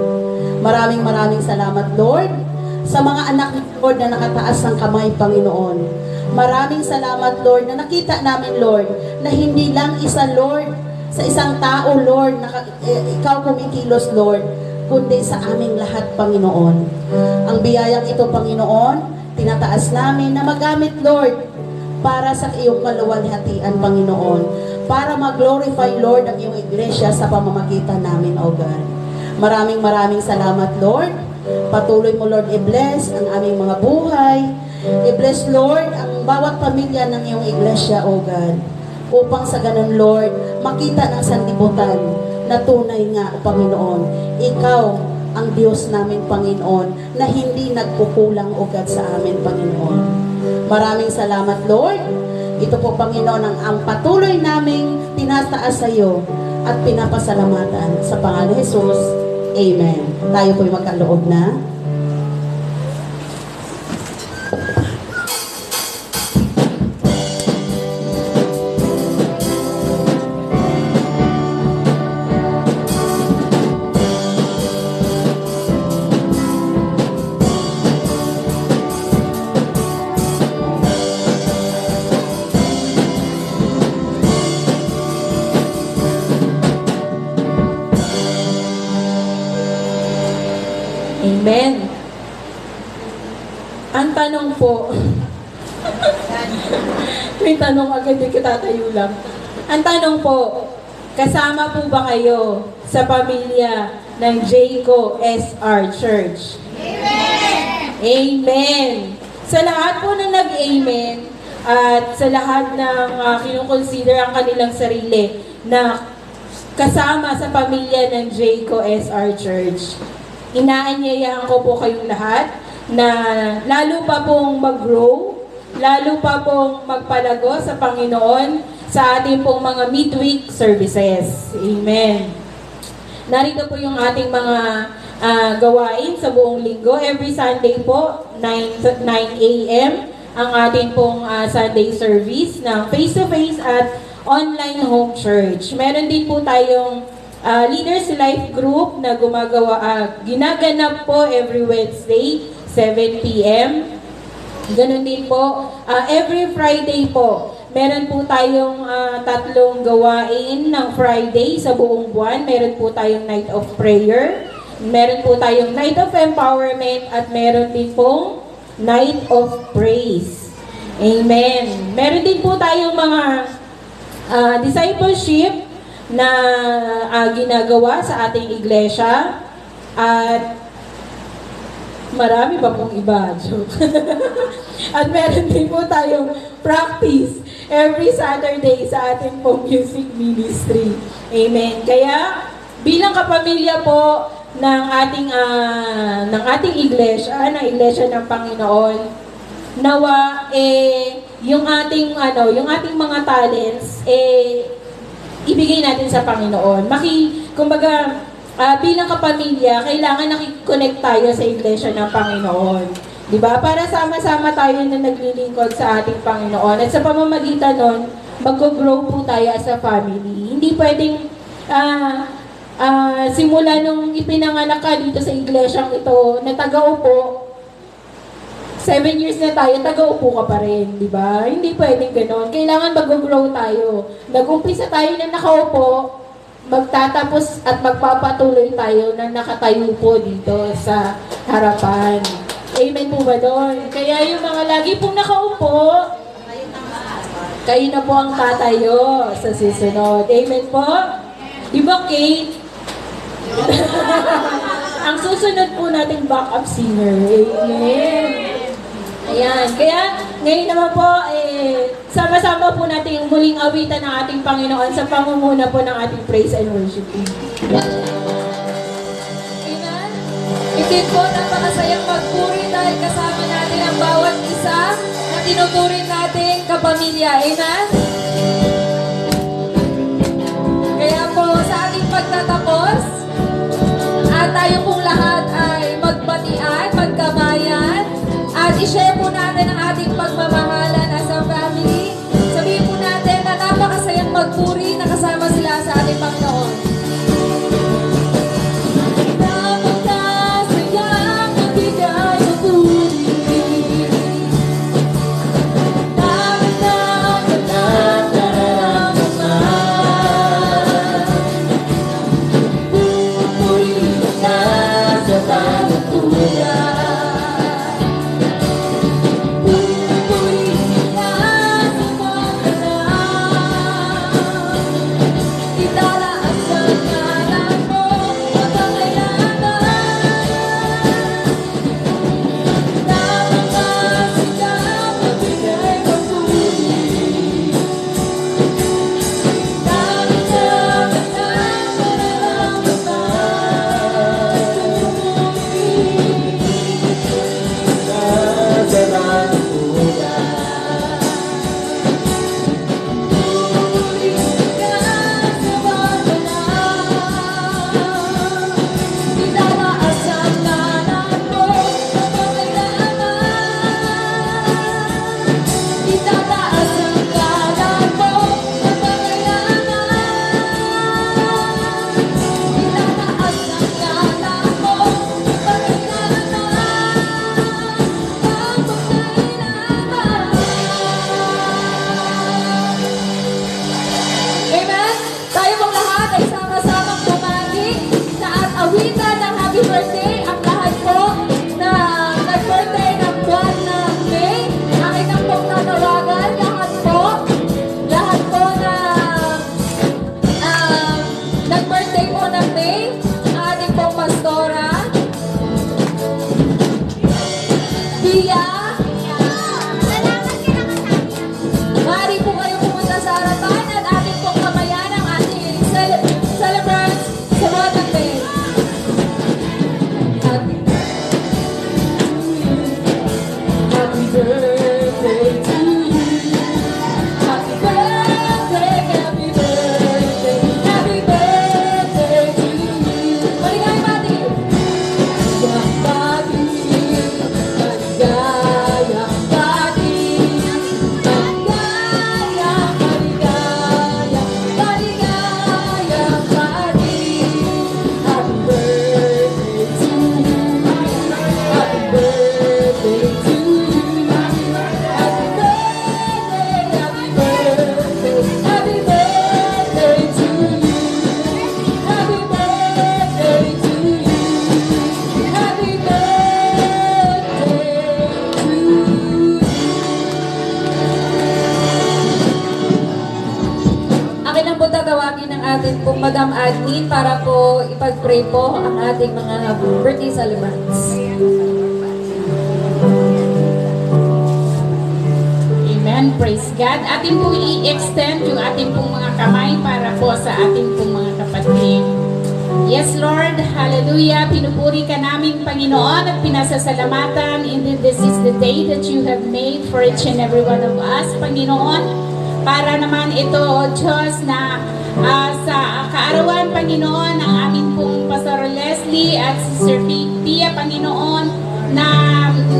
Maraming salamat, Lord, sa mga anak ni Lord na nakataas ng kamay, Panginoon. Maraming salamat, Lord, na nakita namin, Lord, na hindi lang isa, Lord, sa isang tao, Lord, ikaw kumikilos, Lord, kundi sa aming lahat, Panginoon. Ang biyayang ito, Panginoon, tinataas namin na magamit, Lord, para sa iyong kaluwalhatian, Panginoon. Para mag-glorify, Lord, ang iyong iglesia sa pamamagitan namin, O God. Maraming salamat, Lord. Patuloy mo, Lord, i-bless ang aming mga buhay. I-bless, Lord, ang bawat pamilya ng iyong iglesia, O God. Upang sa ganun, Lord, makita ng sanlibutan na tunay nga, O Panginoon, Ikaw ang Diyos namin, Panginoon, na hindi nagkukulang, O God, sa amin, Panginoon. Maraming salamat, Lord. Ito po, Panginoon, ang patuloy naming tinataas sa iyo at pinapasalamatan sa pangalan ni Jesus. Amen. Tayo po'y magkaloob na. Amen. Ang tanong po, may tanong agad, di kitatayo lang. Ang tanong po, kasama po ba kayo sa pamilya ng Jayco SR Church? Amen! Amen! Sa lahat po na nag-amen at sa lahat ng kinukonsider ang kanilang sarili na kasama sa pamilya ng Jayco SR Church, inaanyayahan ko po kayong lahat na lalo pa pong mag-grow, lalo pa pong magpalago sa Panginoon sa ating pong mga midweek services. Amen. Narito po yung ating mga gawain sa buong linggo. Every Sunday po, 9 a.m. ang ating pong Sunday service ng face-to-face at online home church. Meron din po tayong Leaders Life Group na ginaganap po every Wednesday, 7 p.m. Ganun din po, every Friday po, meron po tayong tatlong gawain ng Friday sa buong buwan. Meron po tayong Night of Prayer, meron po tayong Night of Empowerment, at meron din pong Night of Praise. Amen. Meron din po tayong mga discipleship na ginagawa sa ating iglesia, at marami pa pong iba. Joke. At meron din po tayong practice every Saturday sa ating pong music ministry. Amen. Kaya bilang kapamilya po ng ating iglesia, ng iglesia ng Panginoon, nawa yung ating mga talents ibigay natin sa Panginoon. Kumbaga, bilang kapamilya, kailangan nakikonnect tayo sa iglesia ng Panginoon. Diba? Para sama-sama tayo na naglilingkod sa ating Panginoon. At sa pamamagitan nun, mag-grow po tayo as a family. Hindi pwedeng simula nung ipinanganak ka dito sa iglesyang ito, na taga-upo, 7 years na tayo, taga-upo ka pa rin, di ba? Hindi pwedeng gano'n. Kailangan mag-grow tayo. Nag-umpisa tayo na nakaupo, magtatapos at magpapatuloy tayo na nakatayo po dito sa harapan. Amen po ba doon? Kaya yung mga lagi pong nakaupo, kayo na po ang tatayo sa susunod. Amen po? Di ba, Kate? Ang susunod po nating backup singer. Amen. Ayan. Kaya, ngayon naman po, sama-sama po natin yung muling awitan ng ating Panginoon sa pangunguna po ng ating praise and worship team. Amen? Hindi po napakasayang magpuri dahil kasama natin ang bawat isa na tinuturing nating kapamilya. Amen? Kaya po sa ating pagtatapos, at tayo pong lahat ay magbatian, magkamayan, at i-share po natin ang ating pagmamahalan as a family. Sabihin po natin na napakasayang magpuri na kasama sila sa ating Panginoon. Napakasayang magbigay ng puri. Madam Admin para po ipag-pray po ang ating mga birthday celebrants. Amen. Praise God. Atin pong i-extend yung ating pong mga kamay para po sa ating pong mga kapatid. Yes, Lord. Hallelujah. Pinupuri ka namin, Panginoon, at pinasasalamatan. Indeed, this is the day that you have made for each and every one of us, Panginoon. Para naman ito, O Diyos, na sa kaarawan, Panginoon, ang aming pong Pastor Leslie at si Sir Pia, Panginoon, na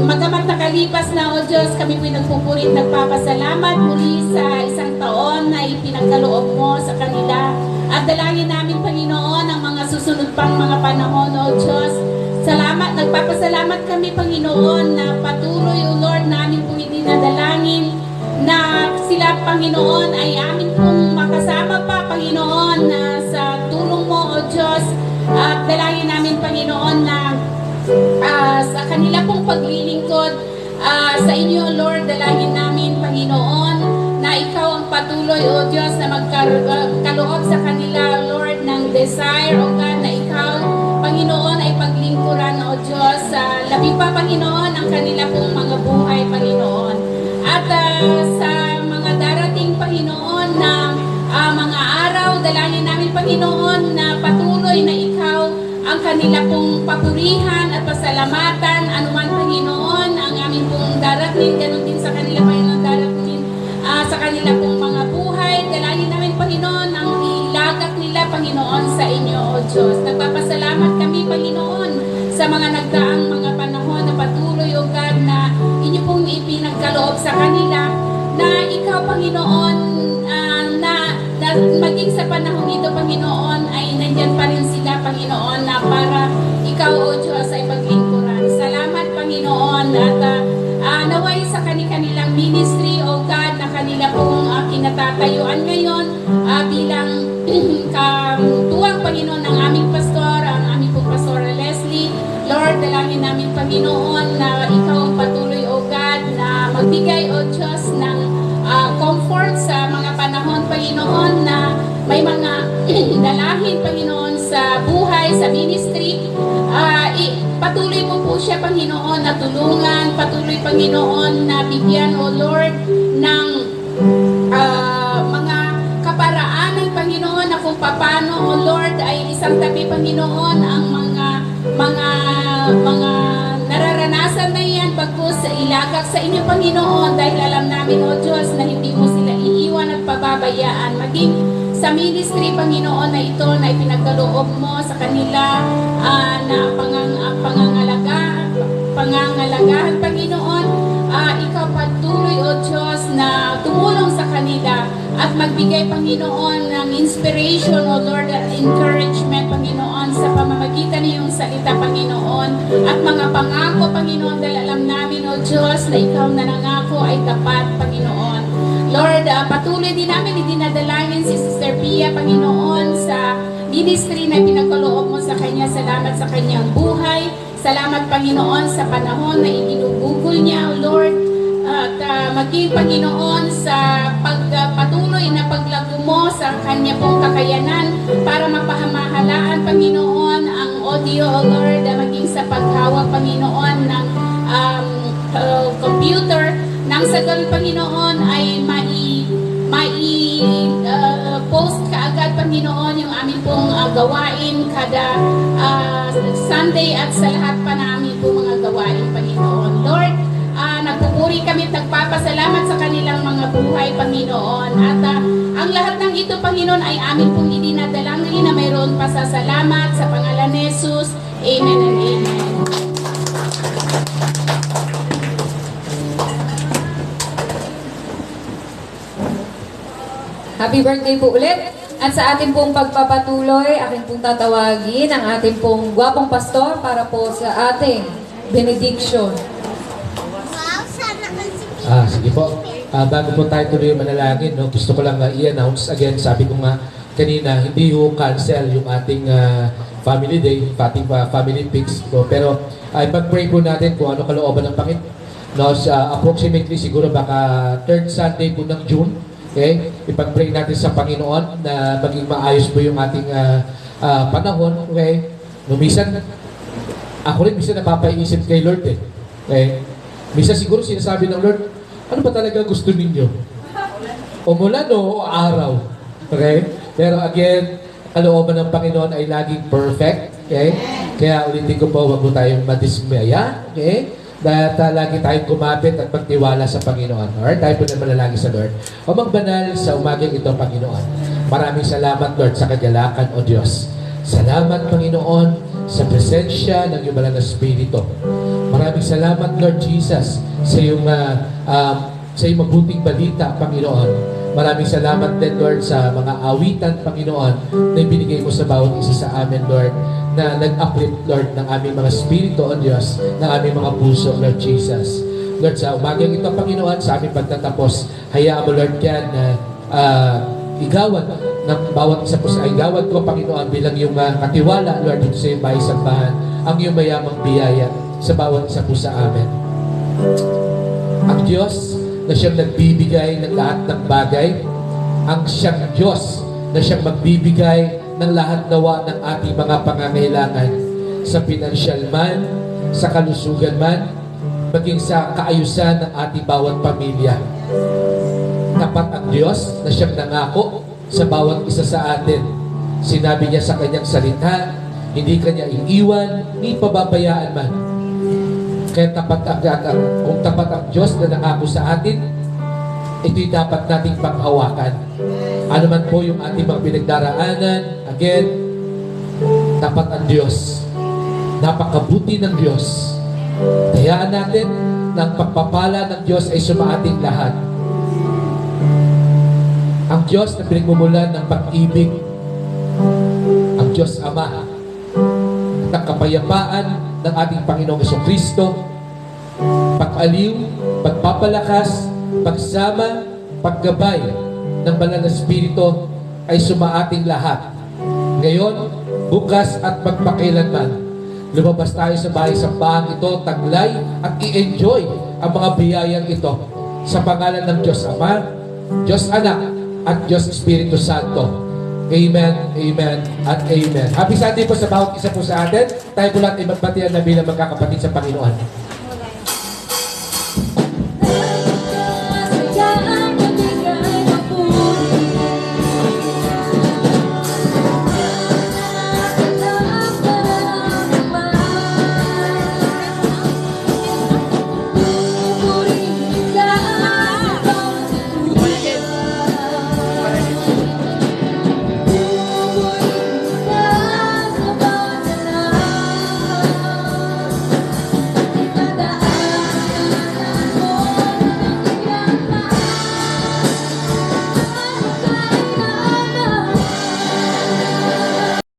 magamat nakalipas na, O Diyos, kami pinagpupuri at nagpapasalamat muli sa isang taon na ipinagkaloob mo sa kanila. At dalangin namin, Panginoon, ang mga susunod pang mga panahon, O Diyos. Salamat, nagpapasalamat kami, Panginoon, na patuloy, O Lord, namin pong idinadalangin na sila, Panginoon, ay amin pong makasama pa, Panginoon, na sa tulong mo, O Diyos. At dalangin namin, Panginoon, na sa kanila pong paglilingkod sa inyo, Lord, dalangin namin, Panginoon, na ikaw ang patuloy, O Diyos, na magkaloob sa kanila, Lord, ng desire, O God, na ikaw, Panginoon, ay paglingkuran, O Diyos, labi pa, Panginoon, ang kanila pong mga buhay, Panginoon. At sa mga darating, Panginoon, na mga araw, dalangin namin, Panginoon, na patuloy na ikaw ang kanila pong papurihan at pasalamatan, anuman, Panginoon, ang aming pong darating, ganun din sa kanila, Panginoon, darating sa kanila pong mga buhay. Dalangin namin, Panginoon, ang ilagak nila, Panginoon, sa inyo, O Diyos. Nagpapasalamat kami, Panginoon, sa mga nagdaang mga panahon na patuloy, O God, na inyo pong ipinagkaloob sa kanila, na ikaw, Panginoon, na maging sa panahon ito, Panginoon, ay nandyan pa rin sila, Panginoon, na para ikaw, O Diyos, ay paglingkuran. Salamat, Panginoon, at naway sa kanilang ministry, O God, na kanila pong kinatatayuan ngayon bilang tuwang, Panginoon, ng aming pastor, ang aming pong Pastor Leslie. Lord, dalangin namin, Panginoon, na ikaw ang patuloy, O God, na magbigay, O Diyos, ng comfort sa mga panahon, Panginoon, na may mga dalahin, Panginoon, sa buhay, sa ministry. Patuloy mo po siya, Panginoon, na tulungan, patuloy, Panginoon, na bigyan, O Lord, ng mga kaparaanan, Panginoon, na kung paano, O Lord, ay isang tabi, Panginoon, ang mga nararanasan na yan, pagkus ilagak sa inyo, Panginoon, dahil alam namin, O Diyos, na hindi mo sila iiwan at pababayaan, maging sa ministry, Panginoon, na ito na ipinagkaloob mo sa kanila na pangangalagaan, Panginoon. Ikaw patuloy, O Diyos, na tumulong sa kanila at magbigay, Panginoon, ng inspiration, O Lord, at encouragement, Panginoon, sa pamamagitan ng iyong salita, Panginoon, at mga pangako, Panginoon, dahil alam namin, O Diyos, na ikaw na nangako ay tapat, Panginoon. Lord, patuloy din namin idinadalangin si Sister Pia, Panginoon, sa ministry na pinagkaloob mo sa kanya. Salamat sa kanyang buhay. Salamat, Panginoon, sa panahon na iginugugol niya, O Lord. At maging, Panginoon, sa patuloy na paglago mo sa kanya pong kakayanan para mapahamahalaan, Panginoon, ang audio, O Lord, maging sa paghawak, Panginoon, ng computer, nang sa ganun, Panginoon, ay post kaagad, Panginoon, yung aming pong gawain kada Sunday at sa lahat pa namin pong mga gawain, Panginoon. Lord, nagpupuri kami at nagpapasalamat sa kanilang mga buhay, Panginoon. At ang lahat ng ito, Panginoon, ay amin pong idinadalangin na mayroon pasasalamat sa pangalan ni Jesus. Amen and amen. Happy birthday po ulit. At sa ating pong pagpapatuloy, aking pong tatawagin ang ating pong gwapong pastor para po sa ating benediction. Sige po. Bago po tayo tuloy manalangin, no, gusto ko lang i-announce again, sabi ko nga kanina, hindi ho cancel yung ating family day, ating family picks po. Pero ipag-pray po natin kung ano kalooban ng Panginoon. No, approximately siguro baka third Sunday po ng June, Okay? Ipag-pray natin sa Panginoon na maging maayos po yung ating panahon. Okay? No, minsan, ako rin minsan napapaisip kay Lord eh. Okay? Minsan siguro sinasabi ng Lord, ano ba talaga gusto ninyo? Umulan o araw? Okay? Pero again, kalooban ng Panginoon ay laging perfect. Okay? Kaya ulitin ko po, huwag po tayong madismaya. Okay? Dahil lagi tayong kumapit at magtiwala sa Panginoon. Alright? Tayo po na manalangin sa Lord. O magbanal sa umagang ito, Panginoon. Maraming salamat, Lord, sa kagalakan, O Diyos. Salamat, Panginoon, sa presensya ng iyong banal na Espiritu. Maraming salamat, Lord Jesus, sa iyong mabuting balita, Panginoon. Maraming salamat din, Lord, sa mga awitan, Panginoon, na ibinigay mo sa bawat isa sa amin, Lord, na nag-uplift, Lord, ng aming mga spirito, O Diyos, ng aming mga puso, Lord Jesus. Lord, sa umagang ito, Panginoon, sa aming pagtatapos, hayaan mo, Lord, yan na igawad ng bawat isa po sa igawad ko, Panginoon, bilang yung katiwala, Lord, dito sa iyong bahay sambahan, ang iyong mayamang biyaya sa bawat isa po sa amin. Ang Diyos na siyang nagbibigay ng lahat ng bagay, ang siyang Diyos na siyang magbibigay ng lahat nawa ng ating mga pangangailangan sa pinansyal man, sa kalusugan man, maging sa kaayusan ng ating bawat pamilya. Tapat ang Diyos na siyang nangako sa bawat isa sa atin. Sinabi niya sa kanyang salita, hindi kanya iiwan, ni pababayaan man. Kaya kung tapat ang Diyos na nangako sa atin, ito'y dapat nating panghawakan. Ano man po yung ating mga pinagdaraanan, again, tapat ang Diyos. Napakabuti ng Diyos. Hayaan natin na ang pagpapala ng Diyos ay sumaating lahat. Ang Diyos na pinagmumulan ng pag-ibig, ang Diyos Ama, at ang kapayapaan ng ating Panginoong Jesucristo, pag-aliw, pagpapalakas, pagsama, paggabay ng banal na Espiritu ay sumaating lahat. Ngayon, bukas at magpakailanman, lumabas tayo sa bahay sambahan ito, taglay at i-enjoy ang mga biyayang ito sa pangalan ng Diyos Ama, Diyos Anak, at Diyos Espiritu Santo. Amen, amen, at amen. Happy Sunday po sa bawat isa po sa atin. Tayo po lahat ay magbatian na bilang magkakapatid sa Panginoon.